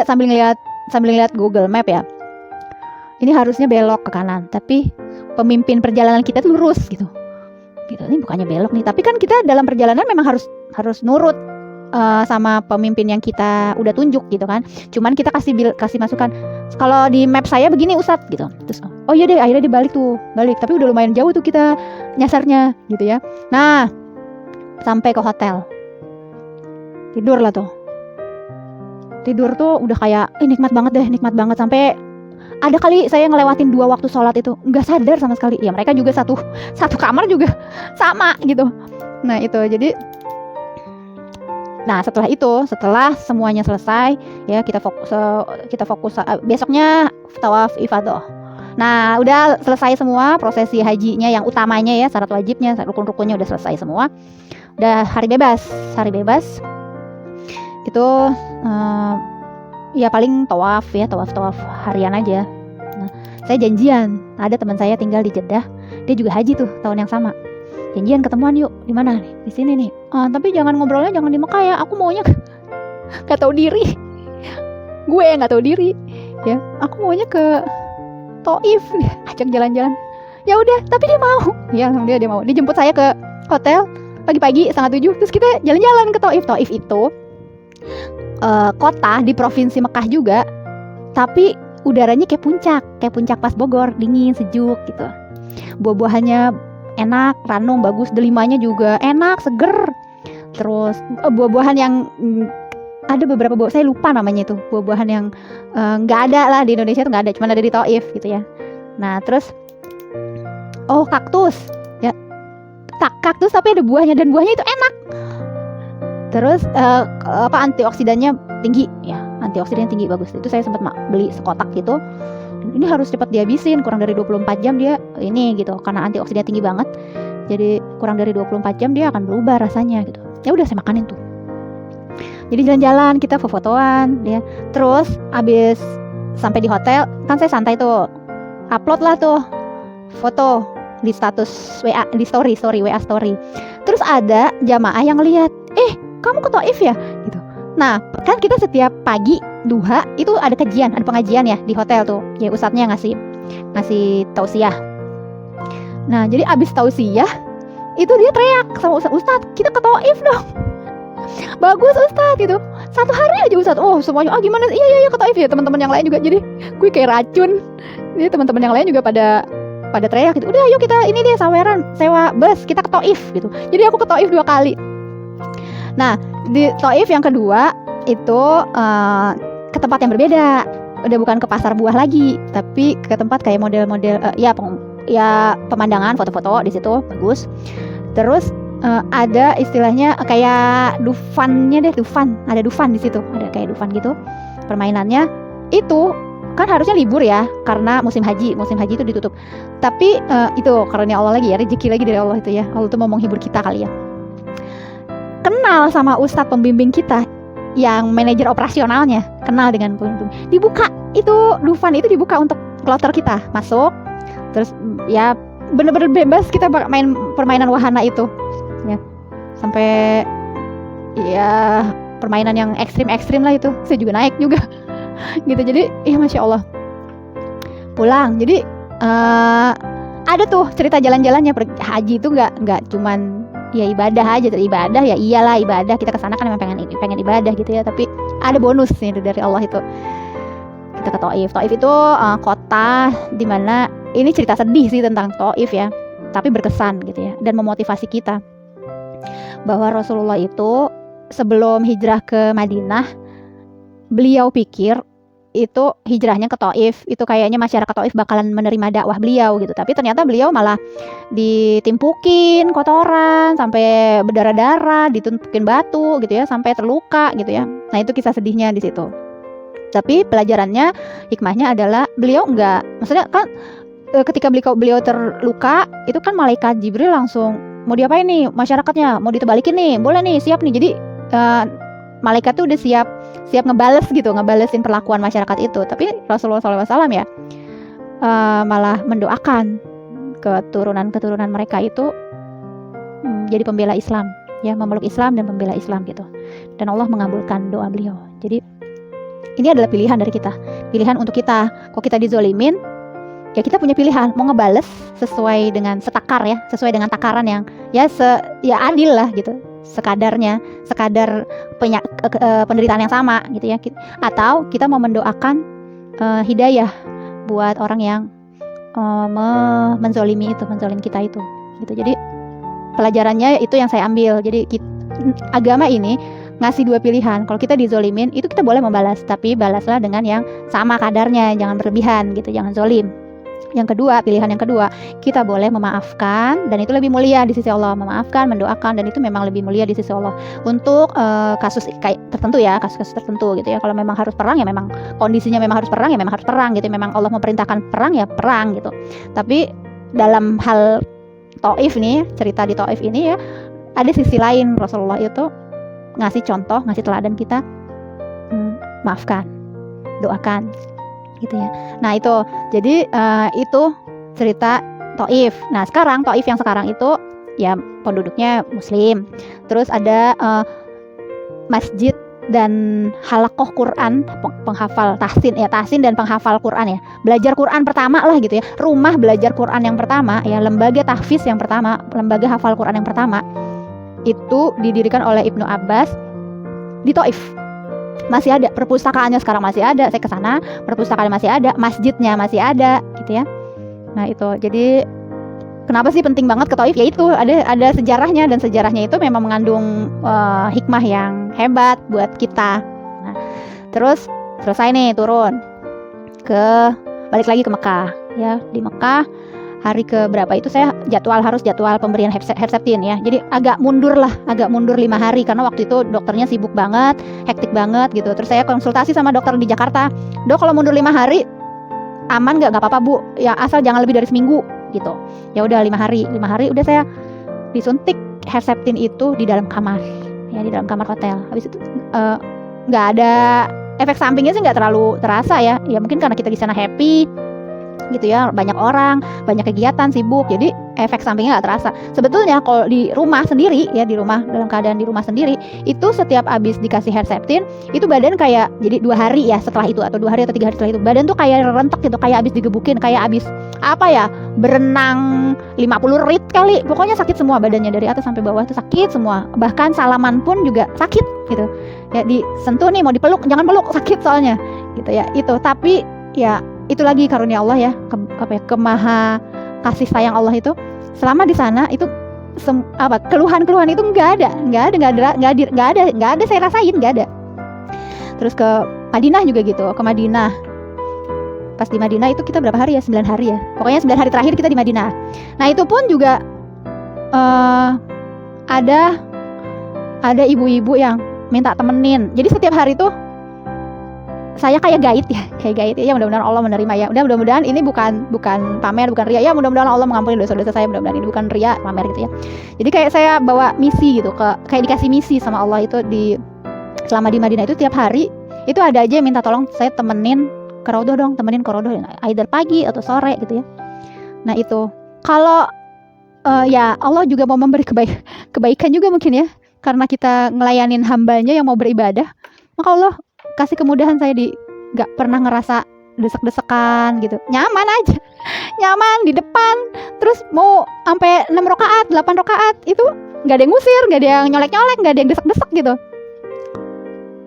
A: sambil ngeliat Google Map ya, ini harusnya belok ke kanan, tapi pemimpin perjalanan kita tuh lurus gitu. Ini bukannya belok nih, tapi kan kita dalam perjalanan memang harus nurut sama pemimpin yang kita udah tunjuk gitu kan. Cuman kita kasih masukan, kalau di map saya begini Ustadz gitu. Terus oh iya deh, akhirnya dibalik, tapi udah lumayan jauh tuh kita nyasarnya gitu ya. Nah sampai ke hotel, tidur lah tuh. Tidur tuh udah kayak nikmat banget sampai ada kali saya ngelewatin 2 waktu sholat itu nggak sadar sama sekali. Ya mereka juga satu kamar juga sama gitu. Nah itu jadi, nah setelah semuanya selesai ya, kita fokus besoknya tawaf ifadah. Nah udah selesai semua prosesi hajinya yang utamanya ya, syarat wajibnya, rukun-rukunnya udah selesai semua. Udah hari bebas itu ya paling tawaf harian aja. Nah, saya janjian, ada teman saya tinggal di Jeddah, dia juga haji tuh tahun yang sama. Janjian ketemuan yuk, di mana nih? Di sini nih. Tapi jangan ngobrolnya jangan di Mekah ya, aku maunya nggak tahu diri. Gue yang nggak tahu diri, ya. Aku maunya ke Taif, ajak jalan-jalan. Ya udah, tapi dia mau. Ya alhamdulillah dia mau. Dia jemput saya ke hotel pagi-pagi 6:30, terus kita jalan-jalan ke Taif. Taif itu kota di provinsi Mekah juga, tapi udaranya kayak puncak pas Bogor, dingin, sejuk gitu. Buah-buahannya enak, ranum, bagus, delimanya juga enak, seger. Terus buah-buahan yang ada beberapa buah, saya lupa namanya itu, buah-buahan yang nggak ada lah di Indonesia tuh, nggak ada, cuma ada di Taif gitu ya. Nah terus kaktus ya, kaktus tapi ada buahnya, dan buahnya itu enak. Terus antioksidannya tinggi ya, antioksidannya tinggi, bagus. Itu saya sempat beli sekotak gitu. Ini harus cepat dihabisin, kurang dari 24 jam dia ini gitu, karena antioksidan tinggi banget. Jadi kurang dari 24 jam dia akan berubah rasanya gitu. Ya udah saya makanin tuh. Jadi jalan-jalan, kita fotoan ya. Terus abis sampai di hotel kan saya santai tuh, upload lah tuh foto di status WA, di story WA story. Terus ada jamaah yang lihat, kamu ke Taif ya gitu. Nah kan kita setiap pagi duha itu ada pengajian ya di hotel tuh ya, ustadznya ngasih tausiah. Nah jadi abis tausiah itu dia teriak sama ustadz, kita ke Taif dong. Bagus ustadz gitu, 1 hari aja ustadz. Semuanya gimana, iya ke Taif ya. Teman-teman yang lain juga, jadi gue kayak racun. Jadi teman-teman yang lain juga pada teriak gitu, udah yuk kita ini deh saweran, sewa bus, kita ke Taif gitu. Jadi aku ke Taif 2 kali. Nah di Taif yang kedua itu ke tempat yang berbeda, udah bukan ke pasar buah lagi, tapi ke tempat kayak model-model pemandangan, foto-foto di situ bagus. Terus ada istilahnya kayak ada dufan di situ, ada kayak dufan gitu. Permainannya itu kan harusnya libur ya, karena musim haji itu ditutup. Tapi itu karunia Allah lagi ya, rezeki lagi dari Allah itu ya. Allah tuh mau menghibur kita kali ya. Kenal sama ustadz pembimbing kita yang manajer operasionalnya, kenal dengan pembimbing. Dibuka itu dufan itu, dibuka untuk kloter kita masuk. Terus ya bener-bener bebas kita main permainan wahana itu ya, sampai ya permainan yang ekstrim lah itu, saya juga naik juga gitu. Jadi masya Allah. Pulang, jadi ada tuh cerita jalan-jalannya. Haji itu nggak cuman ya ibadah aja, ibadah ya iyalah ibadah, kita kesana kan memang pengen ibadah gitu ya, tapi ada bonusnya dari Allah itu. Kita ke Taif. Taif itu kota dimana, ini cerita sedih sih tentang Taif ya, tapi berkesan gitu ya, dan memotivasi kita bahwa Rasulullah itu sebelum hijrah ke Madinah, beliau pikir itu hijrahnya ke Taif itu kayaknya masyarakat Taif bakalan menerima dakwah beliau gitu, tapi ternyata beliau malah ditimpukin kotoran sampai berdarah-darah, ditumpukin batu gitu ya, sampai terluka gitu ya. Nah itu kisah sedihnya di situ. Tapi pelajarannya, hikmahnya adalah beliau maksudnya kan ketika beliau terluka itu kan malaikat Jibril langsung mau diapain nih masyarakatnya, mau ditebalikin nih, boleh nih, siap nih. Jadi malaikat tuh udah siap ngebalesin perlakuan masyarakat itu. Tapi Rasulullah SAW ya malah mendoakan keturunan mereka itu jadi pembela Islam ya, memeluk Islam dan pembela Islam gitu. Dan Allah mengabulkan doa beliau. Jadi ini adalah pilihan dari kita, pilihan untuk kita. Kalau kita dizolimin, ya kita punya pilihan mau ngebales sesuai dengan setakar ya, sesuai dengan takaran yang ya adil lah gitu, sekadar penderitaan yang sama gitu ya. Atau kita mau mendoakan hidayah buat orang yang menzolim kita itu gitu. Jadi pelajarannya itu yang saya ambil. Jadi agama ini ngasih dua pilihan. Kalau kita dizolimin itu kita boleh membalas, tapi balaslah dengan yang sama kadarnya, jangan berlebihan gitu, jangan zolim. Pilihan yang kedua, kita boleh memaafkan, dan itu lebih mulia di sisi Allah. Memaafkan, mendoakan, dan itu memang lebih mulia di sisi Allah. Untuk kasus kayak tertentu ya, kasus-kasus tertentu gitu ya. Kalau memang harus perang ya memang kondisinya memang harus perang ya memang harus perang gitu. Memang Allah memerintahkan perang ya perang gitu. Tapi dalam hal Taif nih, cerita di Taif ini ya, ada sisi lain. Rasulullah itu ngasih contoh, ngasih teladan kita, maafkan, doakan gitu ya. Nah itu jadi itu cerita Taif. Nah sekarang Taif yang sekarang itu ya penduduknya Muslim, terus ada masjid dan halakoh Quran, penghafal tahsin dan penghafal Quran ya, belajar Quran pertama lah gitu ya, rumah belajar Quran yang pertama ya, lembaga tahfiz yang pertama, lembaga hafal Quran yang pertama itu didirikan oleh Ibnu Abbas di Taif. Masih ada perpustakaannya, sekarang masih ada. Saya kesana, perpustakaannya masih ada, masjidnya masih ada gitu ya. Nah itu jadi kenapa sih penting banget ke Taif? Ya itu ada sejarahnya, dan sejarahnya itu memang mengandung hikmah yang hebat buat kita. Nah, terus selesai nih turun balik lagi ke Mekah ya. Di Mekah hari ke berapa itu saya harus jadwal pemberian Herceptin ya. Jadi agak mundur 5 hari karena waktu itu dokternya sibuk banget, hektik banget gitu. Terus saya konsultasi sama dokter di Jakarta, "Dok, kalau mundur 5 hari aman nggak apa-apa Bu, ya asal jangan lebih dari seminggu gitu." Ya udah 5 hari udah saya disuntik Herceptin itu di dalam kamar ya, di dalam kamar hotel. Habis itu nggak ada efek sampingnya sih, nggak terlalu terasa ya. Ya mungkin karena kita di sana happy gitu ya, banyak orang, banyak kegiatan, sibuk, jadi efek sampingnya nggak terasa. Sebetulnya kalau di rumah sendiri ya, dalam keadaan di rumah sendiri itu setiap habis dikasih Herceptin itu badan kayak, jadi 2 hari ya setelah itu, atau 2 hari atau 3 hari setelah itu, badan tuh kayak rentek gitu, kayak habis digebukin, kayak habis berenang 50 rit kali, pokoknya sakit semua badannya dari atas sampai bawah, itu sakit semua. Bahkan salaman pun juga sakit gitu ya, disentuh nih mau dipeluk, jangan peluk, sakit soalnya gitu ya. Itu tapi ya itu lagi karunia Allah ya, kemaha kasih sayang Allah itu. Selama di sana itu keluhan itu nggak ada saya rasain, nggak ada. Terus ke Madinah juga gitu, ke Madinah. Pas di Madinah itu kita berapa hari ya? 9 hari ya. Pokoknya 9 hari terakhir kita di Madinah. Nah itu pun juga ada ibu-ibu yang minta temenin. Jadi setiap hari tuh saya kayak guide ya, mudah-mudahan Allah menerima ya. Mudah-mudahan ini bukan pamer, bukan ria ya, mudah-mudahan Allah mengampuni dosa-dosa saya, mudah-mudahan ini bukan ria, pamer gitu ya. Jadi kayak saya bawa misi gitu, kayak dikasih misi sama Allah itu selama di Madinah itu tiap hari itu ada aja yang minta tolong saya temenin ke Raudhah dong, either pagi atau sore gitu ya. Nah itu kalau ya Allah juga mau memberi kebaikan juga mungkin ya. karena kita ngelayanin hambanya yang mau beribadah, maka Allah kasih kemudahan. Saya gak pernah ngerasa desek-desekan gitu, nyaman aja, nyaman di depan. Terus mau sampai 6 rakaat, 8 rakaat itu gak ada yang ngusir, gak ada yang nyolek-nyolek, gak ada yang desek-desek gitu.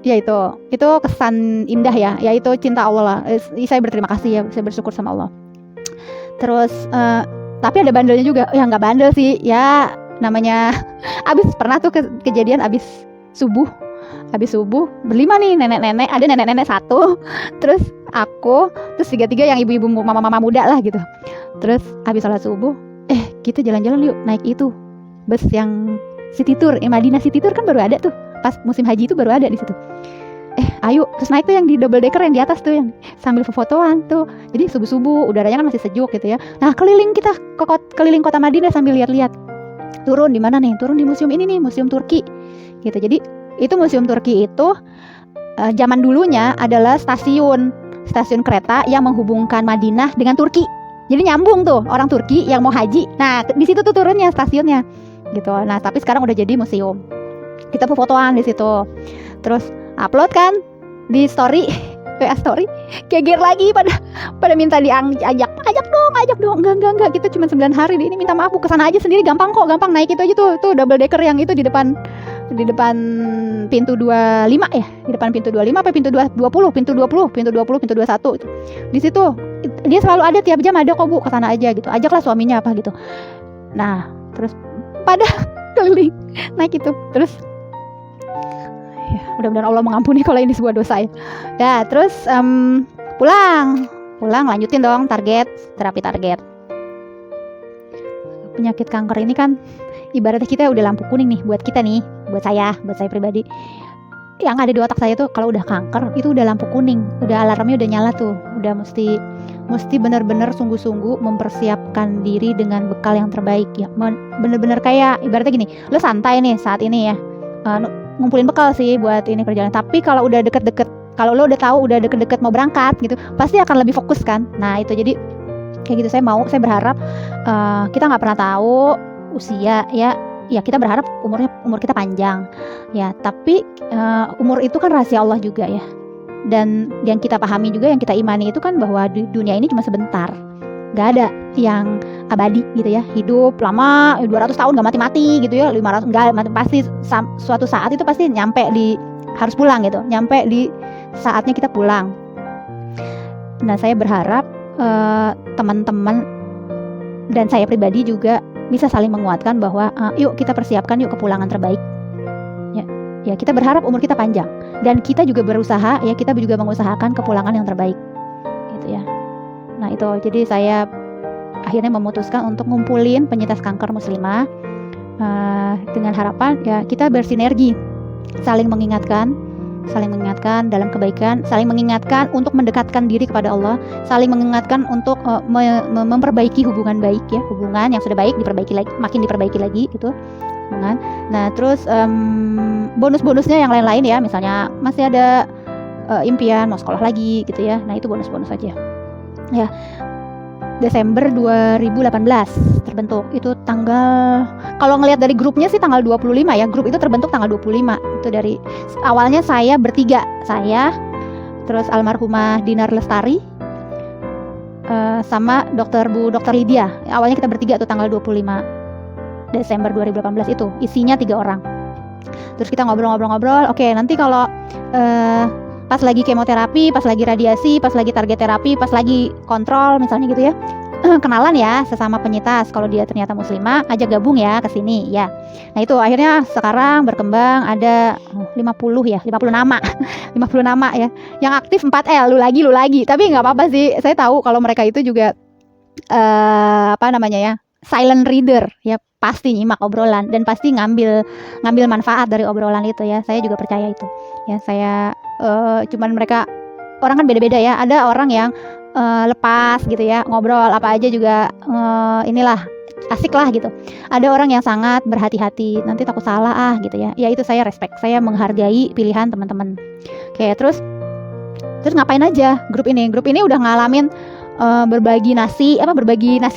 A: Ya itu kesan indah ya, yaitu cinta Allah lah. Saya berterima kasih ya, saya bersyukur sama Allah. Terus tapi ada bandelnya juga, ya nggak bandel sih ya, namanya abis pernah tuh kejadian abis subuh berlima nih, nenek-nenek, ada nenek-nenek satu, terus aku, terus 3 yang ibu-ibu mama-mama muda lah gitu. Terus abis sholat subuh, kita jalan-jalan yuk, naik itu bus yang City Tour, Madinah City Tour kan baru ada tuh, pas musim haji itu baru ada di situ. Ayo, terus naik tuh yang di double decker yang di atas tuh, yang sambil fotoan tuh. Jadi subuh-subuh udaranya kan masih sejuk gitu ya. Nah, keliling kota Madinah sambil lihat-lihat. Turun di mana nih? Turun di museum ini nih, Museum Turki. Gitu. Jadi itu Museum Turki itu zaman dulunya adalah stasiun kereta yang menghubungkan Madinah dengan Turki. Jadi nyambung tuh orang Turki yang mau haji. Nah, di situ tuh turunnya stasiunnya. Gitu. Nah, tapi sekarang udah jadi museum. Kita fotoan di situ. Terus upload kan di story, WA story, geger lagi pada minta ajak dong. Enggak, kita cuma 9 hari ini, minta maaf Bu, kesana aja sendiri, gampang naik itu aja tuh double decker yang itu di depan pintu 25 ya, di depan pintu 25 apa pintu 20, pintu 21 itu. Di situ dia selalu ada, tiap jam ada kok Bu, kesana aja gitu. Ajaklah suaminya apa gitu. Nah, terus pada keliling naik itu. Terus ya, mudah-mudahan Allah mengampuni kalau ini sebuah dosa ya. Ya, terus pulang lanjutin dong terapi target. Penyakit kanker ini kan ibaratnya kita udah lampu kuning nih buat kita nih, buat saya pribadi. Yang ada di otak saya tuh kalau udah kanker itu udah lampu kuning, udah alarmnya udah nyala tuh, udah mesti benar-benar sungguh-sungguh mempersiapkan diri dengan bekal yang terbaik ya. Bener-bener kayak ibaratnya gini, lo santai nih saat ini ya, ngumpulin bekal sih buat ini perjalanan. Tapi kalau udah deket-deket, kalau lo udah tahu udah deket-deket mau berangkat gitu, pasti akan lebih fokus kan. Nah itu jadi kayak gitu. Saya berharap kita nggak pernah tahu usia ya kita berharap umur kita panjang ya, tapi umur itu kan rahasia Allah juga ya. Dan yang kita pahami juga, yang kita imani itu kan bahwa dunia ini cuma sebentar, nggak ada yang abadi gitu ya, hidup lama 200 tahun nggak mati-mati gitu ya, 500 nggak mati, pasti suatu saat itu pasti harus pulang gitu, nyampe di saatnya kita pulang. Nah saya berharap teman-teman dan saya pribadi juga bisa saling menguatkan bahwa yuk kita persiapkan yuk kepulangan terbaik ya, kita berharap umur kita panjang dan kita juga berusaha ya, kita juga mengusahakan kepulangan yang terbaik gitu ya. Nah itu jadi saya akhirnya memutuskan untuk ngumpulin penyintas kanker muslimah dengan harapan ya kita bersinergi, saling mengingatkan dalam kebaikan, saling mengingatkan untuk mendekatkan diri kepada Allah, saling mengingatkan untuk memperbaiki hubungan baik ya, hubungan yang sudah baik makin diperbaiki lagi gitu. Nah terus bonus-bonusnya yang lain-lain ya, misalnya masih ada impian mau sekolah lagi gitu ya. Nah itu bonus-bonus aja ya. Desember 2018 terbentuk. Itu tanggal, kalau ngelihat dari grupnya sih tanggal 25 ya. Grup itu terbentuk tanggal 25. Itu dari awalnya saya bertiga, saya terus almarhumah Dinar Lestari sama Dr. Lydia. Awalnya kita bertiga tuh tanggal 25 Desember 2018 itu. Isinya 3 orang. Terus kita ngobrol-ngobrol. Oke, nanti kalau pas lagi kemoterapi, pas lagi radiasi, pas lagi target terapi, pas lagi kontrol misalnya gitu ya, kenalan ya sesama penyintas. Kalau dia ternyata muslimah, ajak gabung ya ke sini ya. Nah itu akhirnya sekarang berkembang ada 50 nama 50 nama ya. Yang aktif 4L, lu lagi. Tapi nggak apa-apa sih, saya tahu kalau mereka itu juga silent reader ya, pasti nyimak obrolan dan pasti ngambil manfaat dari obrolan itu ya. Saya juga percaya itu ya. Saya cuman mereka orang kan beda-beda ya. Ada orang yang lepas gitu ya, ngobrol apa aja juga inilah asik lah gitu. Ada orang yang sangat berhati-hati, nanti takut salah gitu ya. Ya itu saya respect, saya menghargai pilihan teman-teman. Oke, terus ngapain aja grup ini udah ngalamin berbagi nasi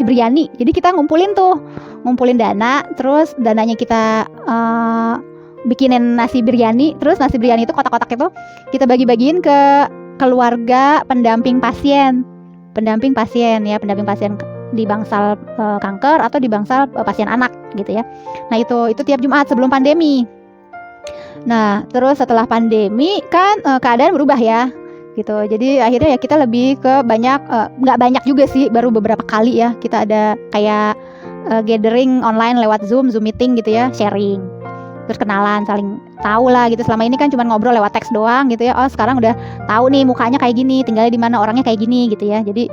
A: biryani. Jadi kita ngumpulin dana, terus dananya kita bikinin nasi biryani, terus nasi biryani itu kotak-kotak itu kita bagi-bagiin ke keluarga pendamping pasien ya, pendamping pasien di bangsal kanker atau di bangsal pasien anak gitu ya. Nah itu tiap Jumat sebelum pandemi. Nah terus setelah pandemi kan keadaan berubah ya gitu. Jadi akhirnya ya kita lebih ke banyak, nggak banyak juga sih, baru beberapa kali ya kita ada kayak gathering online lewat Zoom meeting gitu ya, sharing, terus kenalan, saling tahu lah gitu. Selama ini kan cuma ngobrol lewat teks doang gitu ya. Oh sekarang udah tahu nih mukanya kayak gini, tinggalnya di mana, orangnya kayak gini gitu ya. Jadi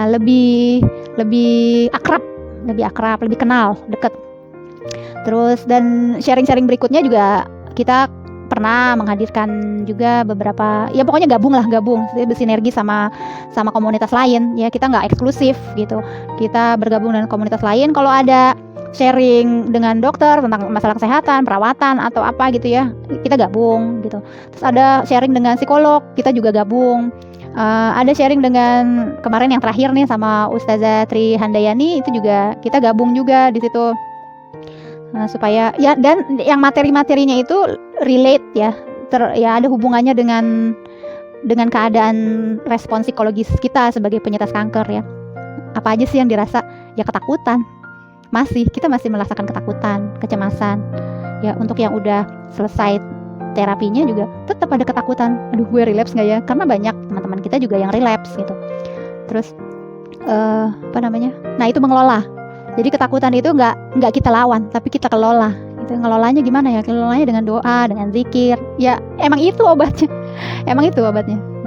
A: lebih akrab, lebih kenal, deket. Terus dan sharing berikutnya juga kita pernah menghadirkan juga beberapa, ya pokoknya gabung bersinergi sama komunitas lain ya. Kita nggak eksklusif gitu, kita bergabung dengan komunitas lain. Kalau ada sharing dengan dokter tentang masalah kesehatan, perawatan atau apa gitu ya, kita gabung gitu. Terus ada sharing dengan psikolog, kita juga gabung. Ada sharing dengan kemarin yang terakhir nih sama Ustazah Tri Handayani, itu juga kita gabung juga di situ. Supaya ya, dan yang materi-materinya itu relate ya, ya ada hubungannya dengan keadaan respon psikologis kita sebagai penyintas kanker ya. Apa aja sih yang dirasa? Ya ketakutan. Kita masih merasakan ketakutan, kecemasan. Ya untuk yang udah selesai terapinya juga tetap ada ketakutan. Aduh, gue relapse nggak ya? Karena banyak teman-teman kita juga yang relapse gitu. Terus Nah itu mengelola. Jadi ketakutan itu nggak kita lawan, tapi kita kelola. Itu ngelolanya gimana ya? Kelolanya dengan doa, dengan zikir. Ya emang itu obatnya.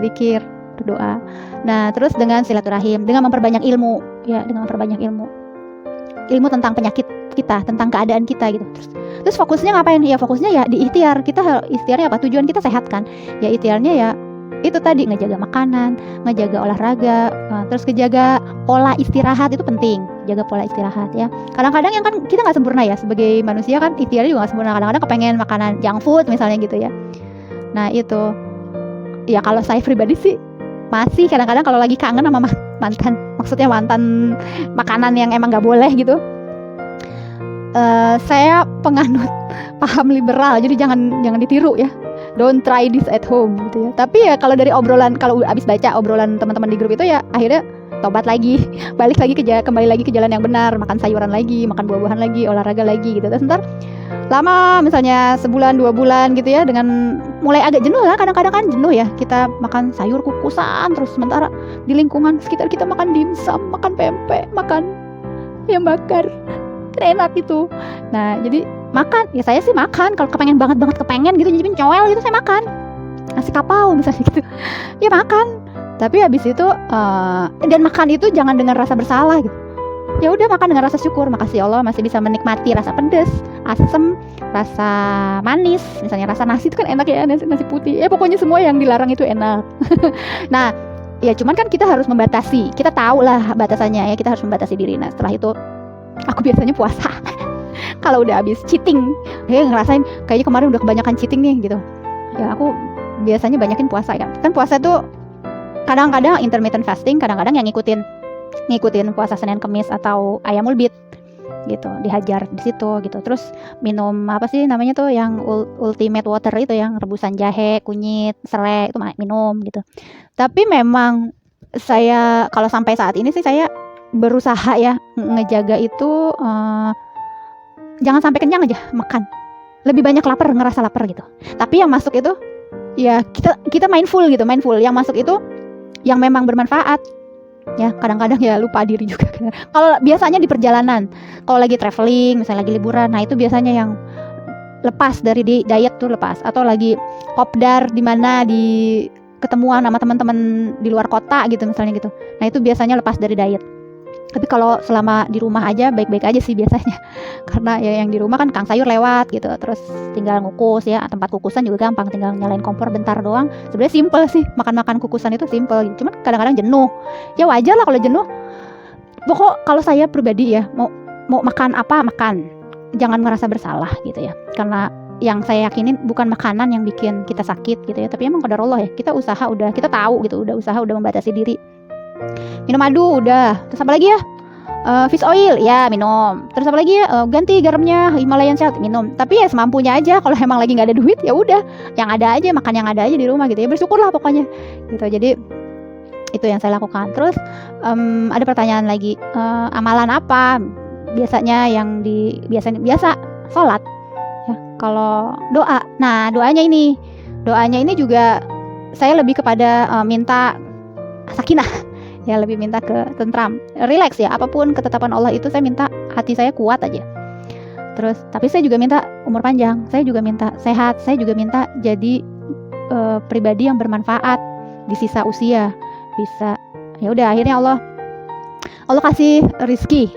A: Zikir, berdoa. Nah terus dengan silaturahim, dengan memperbanyak ilmu. Ya dengan memperbanyak ilmu tentang penyakit kita, tentang keadaan kita gitu. Terus fokusnya ngapain? Ya fokusnya ya di ikhtiar. Kita ikhtiarnya apa? Tujuan kita sehat kan? Ya ikhtiarnya ya itu tadi, ngejaga makanan, ngejaga olahraga, terus ngejaga pola istirahat. Itu penting, jaga pola istirahat ya. Kadang-kadang yang kan kita nggak sempurna ya, sebagai manusia kan ikhtiarnya juga nggak sempurna. Kadang-kadang kepengen makanan junk food misalnya gitu ya. Nah itu ya, kalau saya pribadi sih masih kadang-kadang kalau lagi kangen sama mantan makanan yang emang nggak boleh gitu. Saya penganut paham liberal, jadi jangan ditiru ya. Don't try this at home gitu ya. Tapi ya kalau dari obrolan, kalau abis baca obrolan teman-teman di grup itu ya akhirnya tobat lagi, kembali lagi ke jalan yang benar, makan sayuran lagi, makan buah-buahan lagi, olahraga lagi gitu. Terus ntar lama misalnya sebulan 2 bulan gitu ya, dengan mulai agak jenuh lah, kadang-kadang kan jenuh ya kita makan sayur kukusan terus, sementara di lingkungan sekitar kita makan dimsum, makan pempek, makan yang bakar, enak gitu. Nah jadi makan, ya saya sih makan kalau kepengen banget gitu, nyicipin coel gitu saya makan, nasi kapau misalnya gitu ya makan. Tapi habis itu dan makan itu jangan dengan rasa bersalah gitu. Ya udah makan dengan rasa syukur, makasih Allah masih bisa menikmati rasa pedas, asam, rasa manis. Misalnya rasa nasi itu kan enak ya, nasi putih. Ya pokoknya semua yang dilarang itu enak. Nah, ya cuman kan kita harus membatasi. Kita tahu lah batasannya ya, kita harus membatasi diri. Nah, setelah itu aku biasanya puasa. Kalau udah habis cheating, ngerasain kayaknya kemarin udah kebanyakan cheating nih gitu. Ya aku biasanya banyakin puasa ya. Kan puasa tuh kadang-kadang intermittent fasting, kadang-kadang yang ngikutin puasa Senin Kemis atau ayamul bid gitu, dihajar di situ gitu. Terus minum apa sih namanya tuh yang ultimate water itu, yang rebusan jahe, kunyit, serai itu minum gitu. Tapi memang saya kalau sampai saat ini sih saya berusaha ya ngejaga itu jangan sampai kenyang aja makan. Lebih banyak ngerasa lapar gitu. Tapi yang masuk itu ya kita mindful gitu, yang masuk itu yang memang bermanfaat. Ya kadang-kadang ya lupa diri juga. Kalau biasanya di perjalanan, kalau lagi traveling, misalnya lagi liburan, nah itu biasanya yang lepas dari diet tuh lepas. Atau lagi kopdar di mana, di ketemuan sama teman-teman di luar kota gitu misalnya gitu. Nah itu biasanya lepas dari diet. Tapi kalau selama di rumah aja baik-baik aja sih biasanya. Karena ya yang di rumah kan kang sayur lewat gitu, terus tinggal ngukus ya, tempat kukusan juga gampang, tinggal nyalain kompor bentar doang. Sebenarnya simple sih, makan kukusan itu simple gitu. Cuman kadang-kadang jenuh. Ya wajar lah kalau jenuh. Pokok kalau saya pribadi ya, mau makan apa makan. Jangan merasa bersalah gitu ya. Karena yang saya yakinin bukan makanan yang bikin kita sakit gitu ya, tapi emang qadarullah ya. Kita tahu gitu, udah usaha, udah membatasi diri. Minum madu udah, terus apa lagi ya, Fish oil ya minum. Terus apa lagi ya, ganti garamnya Himalayan Salt minum. Tapi ya semampunya aja. Kalau emang lagi nggak ada duit ya udah, yang ada aja, makan yang ada aja di rumah gitu ya. Bersyukurlah pokoknya gitu. Jadi itu yang saya lakukan. Terus ada pertanyaan lagi, amalan apa biasanya yang biasa sholat ya. Kalau doa, nah doanya ini juga saya lebih kepada minta sakinah ya, lebih minta ke tentram, relax ya, apapun ketetapan Allah itu saya minta hati saya kuat aja. Terus tapi saya juga minta umur panjang, saya juga minta sehat, saya juga minta jadi pribadi yang bermanfaat di sisa usia. Bisa ya udah, akhirnya Allah kasih rizki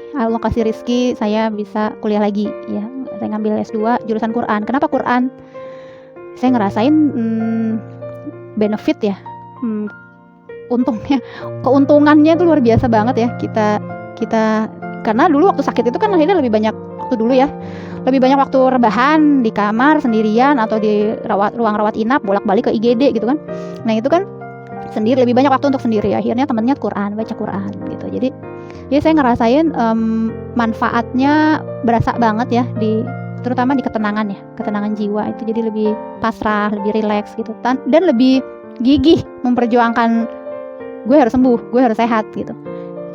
A: saya bisa kuliah lagi ya. Saya ngambil S2 jurusan Quran. Kenapa Quran? Saya ngerasain benefit ya, keuntungannya itu luar biasa banget ya. Kita karena dulu waktu sakit itu kan akhirnya lebih banyak waktu rebahan di kamar sendirian atau di ruang rawat inap, bolak-balik ke IGD gitu kan. Nah itu kan lebih banyak waktu untuk sendiri. Akhirnya temennya baca Quran gitu. Jadi saya ngerasain manfaatnya berasa banget ya, terutama di ketenangan jiwa itu. Jadi lebih pasrah, lebih rileks gitu, dan lebih gigih memperjuangkan gue harus sembuh, gue harus sehat gitu.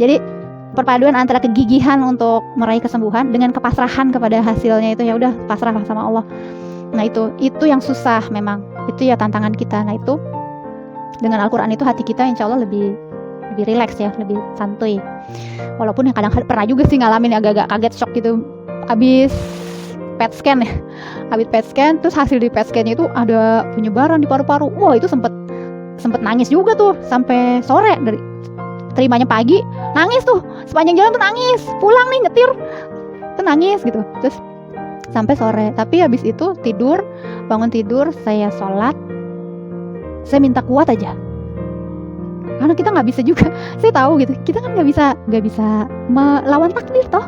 A: Jadi perpaduan antara kegigihan untuk meraih kesembuhan dengan kepasrahan kepada hasilnya itu, ya udah pasrah sama Allah. Nah itu yang susah memang, itu ya tantangan kita. Nah itu dengan Al-Quran itu hati kita insya Allah lebih rileks ya, lebih santuy. Walaupun yang kadang pernah juga sih ngalamin agak-agak kaget, shock gitu, habis PET scan terus hasil di PET scan-nya itu ada penyebaran di paru-paru. Wah itu sempet nangis juga tuh sampai sore. Dari terimanya pagi nangis tuh sepanjang jalan tuh nangis, pulang nih nyetir tuh nangis gitu, terus sampai sore. Tapi habis itu bangun tidur, saya sholat, saya minta kuat aja, karena kita nggak bisa juga, saya tahu gitu, kita kan nggak bisa melawan takdir toh.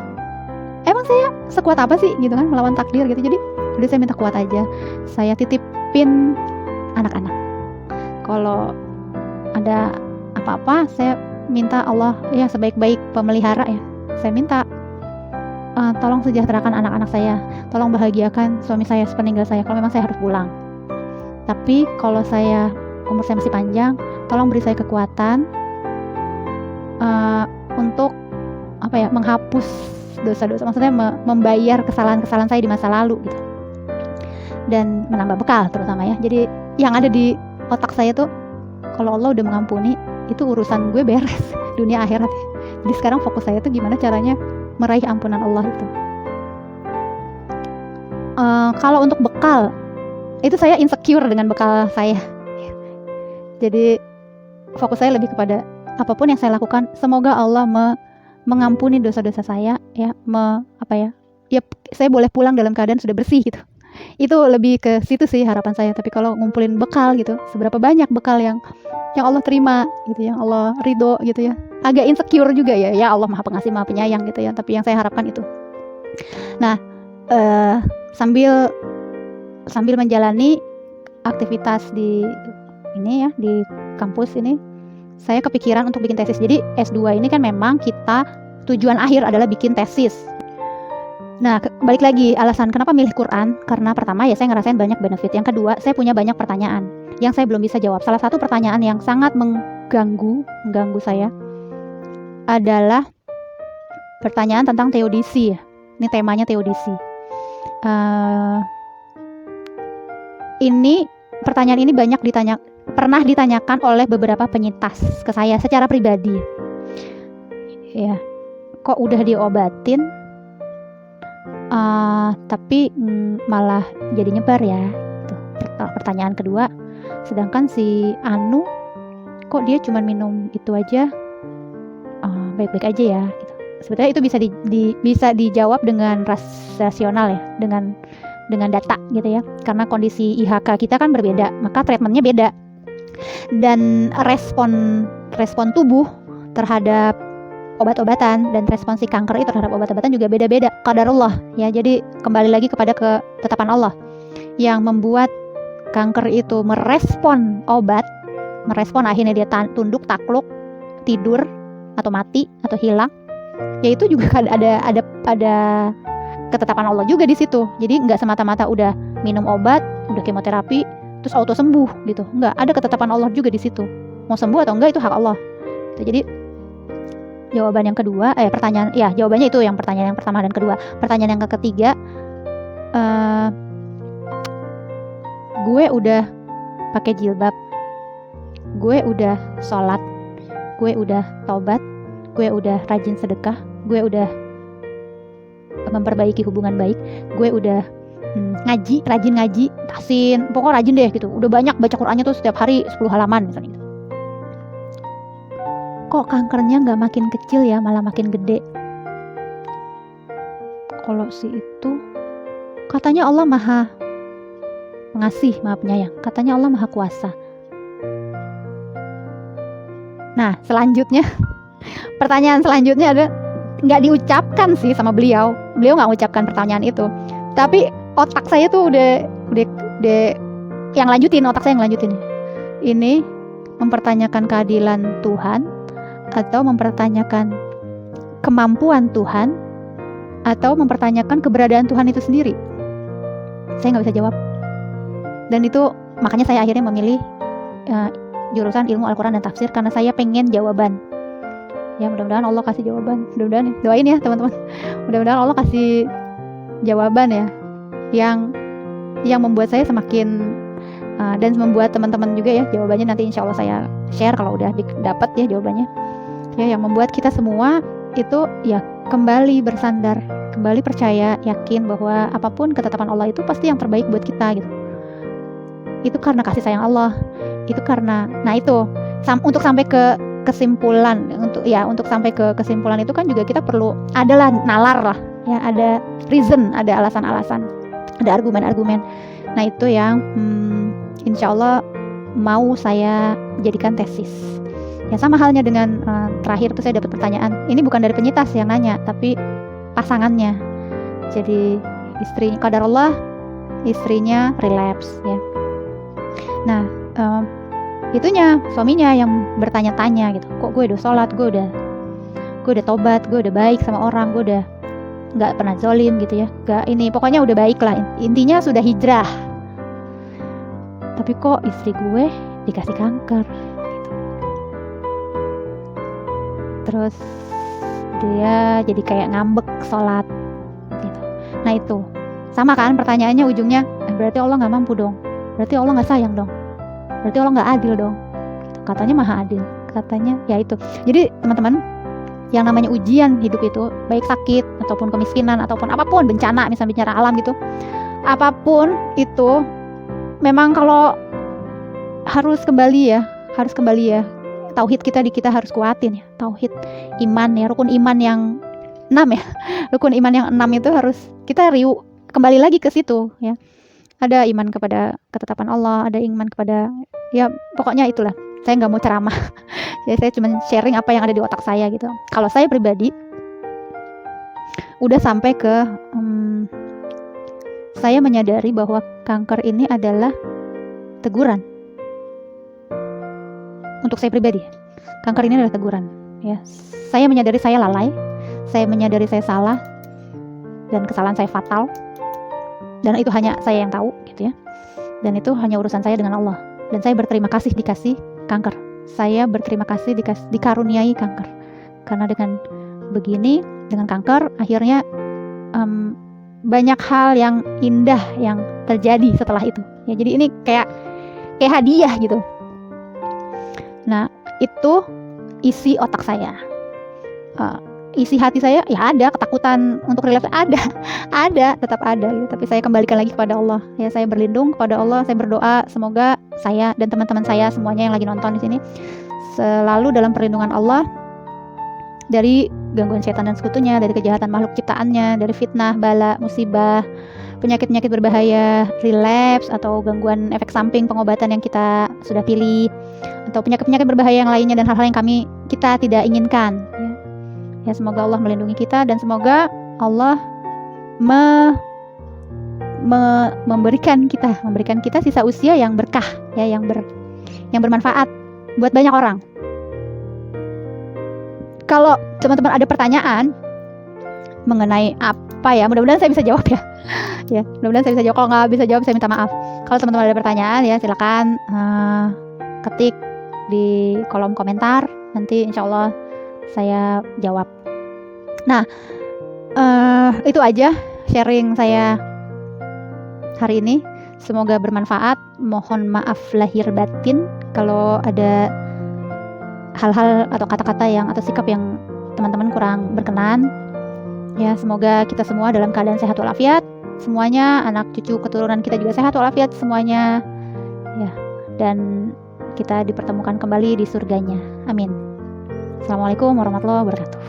A: Emang saya sekuat apa sih gitu kan melawan takdir gitu. Jadi udah saya minta kuat aja. Saya titipin anak-anak, kalau ada apa-apa saya minta Allah ya sebaik-baik pemelihara ya, saya minta tolong sejahterakan anak-anak saya, tolong bahagiakan suami saya sepeninggal saya kalau memang saya harus pulang. Tapi kalau umur saya masih panjang, tolong beri saya kekuatan untuk menghapus dosa-dosa, maksudnya membayar kesalahan-kesalahan saya di masa lalu gitu, dan menambah bekal terutama ya. Jadi yang ada di otak saya tuh, kalau Allah udah mengampuni, itu urusan gue beres dunia akhirat ya. Jadi sekarang fokus saya tuh gimana caranya meraih ampunan Allah itu. Kalau untuk bekal itu saya insecure dengan bekal saya. Jadi fokus saya lebih kepada apapun yang saya lakukan, semoga Allah mengampuni dosa-dosa saya ya, ya saya boleh pulang dalam keadaan sudah bersih gitu. Itu lebih ke situ sih harapan saya. Tapi kalau ngumpulin bekal gitu, seberapa banyak bekal yang Allah terima gitu, yang Allah ridho gitu ya, agak insecure juga ya. Ya Allah Maha Pengasih Maha Penyayang gitu ya, tapi yang saya harapkan itu. Nah sambil menjalani aktivitas di kampus ini, saya kepikiran untuk bikin tesis. Jadi S2 ini kan memang kita tujuan akhir adalah bikin tesis. Nah, balik lagi alasan kenapa milih Quran, karena pertama ya saya ngerasain banyak benefit. Yang kedua, saya punya banyak pertanyaan yang saya belum bisa jawab. Salah satu pertanyaan yang sangat mengganggu saya adalah pertanyaan tentang teodisi ya. Ini temanya teodisi. Pertanyaan ini pernah ditanyakan oleh beberapa penyintas ke saya secara pribadi. Ya, kok udah diobatin tapi malah jadi nyebar ya. Itu pertanyaan kedua. Sedangkan si Anu kok dia cuma minum itu aja baik-baik aja ya gitu. Sebetulnya itu bisa dijawab dengan rasional ya, dengan data gitu ya. Karena kondisi IHK kita kan berbeda, maka treatmentnya beda. Dan respon tubuh terhadap obat-obatan dan respon si kanker itu terhadap obat-obatan juga beda-beda. Qadarullah ya. Jadi kembali lagi kepada ketetapan Allah yang membuat kanker itu merespon obat, akhirnya dia tunduk, takluk, tidur atau mati atau hilang. ya itu juga ada ketetapan Allah juga di situ. Jadi nggak semata-mata udah minum obat, udah kemoterapi terus auto sembuh gitu. Nggak, ada ketetapan Allah juga di situ. Mau sembuh atau enggak itu hak Allah. Jadi jawaban yang kedua, pertanyaan, ya jawabannya itu yang pertanyaan yang pertama dan kedua. Pertanyaan yang ketiga, gue udah pakai jilbab, gue udah sholat, gue udah taubat, gue udah rajin sedekah, gue udah memperbaiki hubungan baik, gue udah rajin ngaji, tahsin, pokoknya rajin deh gitu. Udah banyak baca Qur'annya tuh setiap hari 10 halaman misalnya gitu. Kok kankernya nggak makin kecil ya, malah makin gede? Kalau si itu katanya Allah maha pengasih, maha penyayang. Katanya Allah maha kuasa. Nah selanjutnya, pertanyaan selanjutnya ada, nggak diucapkan sih sama beliau. Beliau nggak mengucapkan pertanyaan itu. Tapi otak saya tuh udah yang lanjutin, otak saya yang lanjutin. Ini mempertanyakan keadilan Tuhan atau mempertanyakan kemampuan Tuhan atau mempertanyakan keberadaan Tuhan itu sendiri. Saya nggak bisa jawab. Dan itu makanya saya akhirnya memilih jurusan ilmu Al-Quran dan tafsir, karena saya pengen jawaban. Ya mudah-mudahan Allah kasih jawaban. Mudah-mudahan, doain ya teman-teman. Mudah-mudahan Allah kasih jawaban ya, yang membuat saya semakin dan membuat teman-teman juga ya jawabannya nanti insya Allah saya share kalau udah dapat ya jawabannya. Ya, yang membuat kita semua itu ya kembali bersandar, kembali percaya, yakin bahwa apapun ketetapan Allah itu pasti yang terbaik buat kita gitu. Itu karena kasih sayang Allah. Itu karena, nah itu untuk sampai ke kesimpulan, untuk sampai ke kesimpulan itu kan juga kita perlu adalah nalar lah ya, ada reason, ada alasan-alasan, ada argumen-argumen. Nah itu yang insya Allah mau saya jadikan tesis. Ya sama halnya dengan terakhir tuh saya dapat pertanyaan. Ini bukan dari penyitas yang nanya, tapi pasangannya. Jadi istrinya, qadarullah istrinya relapse ya. Nah itunya suaminya yang bertanya-tanya gitu, kok gue udah sholat, gue udah tobat, gue udah baik sama orang, gue udah nggak pernah zolim gitu ya, nggak ini, pokoknya udah baik lah, intinya sudah hijrah, tapi kok istri gue dikasih kanker gitu. Terus dia jadi kayak ngambek sholat gitu. Nah itu sama kan pertanyaannya ujungnya, berarti Allah nggak mampu dong, berarti Allah nggak sayang dong, berarti Allah nggak adil dong gitu. Katanya maha adil, katanya ya itu. Jadi teman-teman, yang namanya ujian hidup itu, baik sakit ataupun kemiskinan ataupun apapun, bencana misalnya bencana alam gitu, apapun itu memang kalau harus kembali ya tauhid kita harus kuatin ya, tauhid iman ya, rukun iman yang 6 ya, rukun iman yang 6 itu harus kita kembali lagi ke situ ya. Ada iman kepada ketetapan Allah, ada iman kepada, ya pokoknya itulah. Saya nggak mau ceramah, jadi saya cuma sharing apa yang ada di otak saya gitu. Kalau saya pribadi udah sampai ke saya menyadari bahwa kanker ini adalah teguran. Untuk saya pribadi, kanker ini adalah teguran. Ya, saya menyadari saya lalai, saya menyadari saya salah, dan kesalahan saya fatal. Dan itu hanya saya yang tahu gitu ya. Dan itu hanya urusan saya dengan Allah. Dan saya berterima kasih dikasih kanker. Saya berterima kasih dikaruniai kanker. Karena dengan begini, dengan kanker, akhirnya banyak hal yang indah yang terjadi setelah itu. Ya, jadi ini kayak hadiah gitu. Nah, itu isi otak saya. Isi hati saya ya ada ketakutan untuk relapse, ada tetap ada gitu. Tapi saya kembalikan lagi kepada Allah ya, saya berlindung kepada Allah, saya berdoa semoga saya dan teman-teman saya semuanya yang lagi nonton di sini selalu dalam perlindungan Allah dari gangguan setan dan sekutunya, dari kejahatan makhluk ciptaannya, dari fitnah, bala, musibah, penyakit-penyakit berbahaya, relapse atau gangguan efek samping pengobatan yang kita sudah pilih, atau penyakit-penyakit berbahaya yang lainnya dan hal-hal yang kita tidak inginkan ya. Ya, semoga Allah melindungi kita dan semoga Allah memberikan kita sisa usia yang berkah ya, yang bermanfaat buat banyak orang. Kalau teman-teman ada pertanyaan mengenai apa ya, mudah-mudahan saya bisa jawab ya. Ya, mudah-mudahan saya bisa jawab. Kalau nggak bisa jawab saya minta maaf. Kalau teman-teman ada pertanyaan ya silakan ketik di kolom komentar, nanti insya Allah saya jawab. Nah, itu aja sharing saya hari ini. Semoga bermanfaat. Mohon maaf lahir batin kalau ada hal-hal atau kata-kata atau sikap yang teman-teman kurang berkenan. Ya, semoga kita semua dalam keadaan sehat walafiat. Semuanya, anak cucu keturunan kita juga sehat walafiat semuanya. Ya, dan kita dipertemukan kembali di surganya. Amin. Assalamualaikum warahmatullahi wabarakatuh.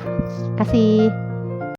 A: Kasih.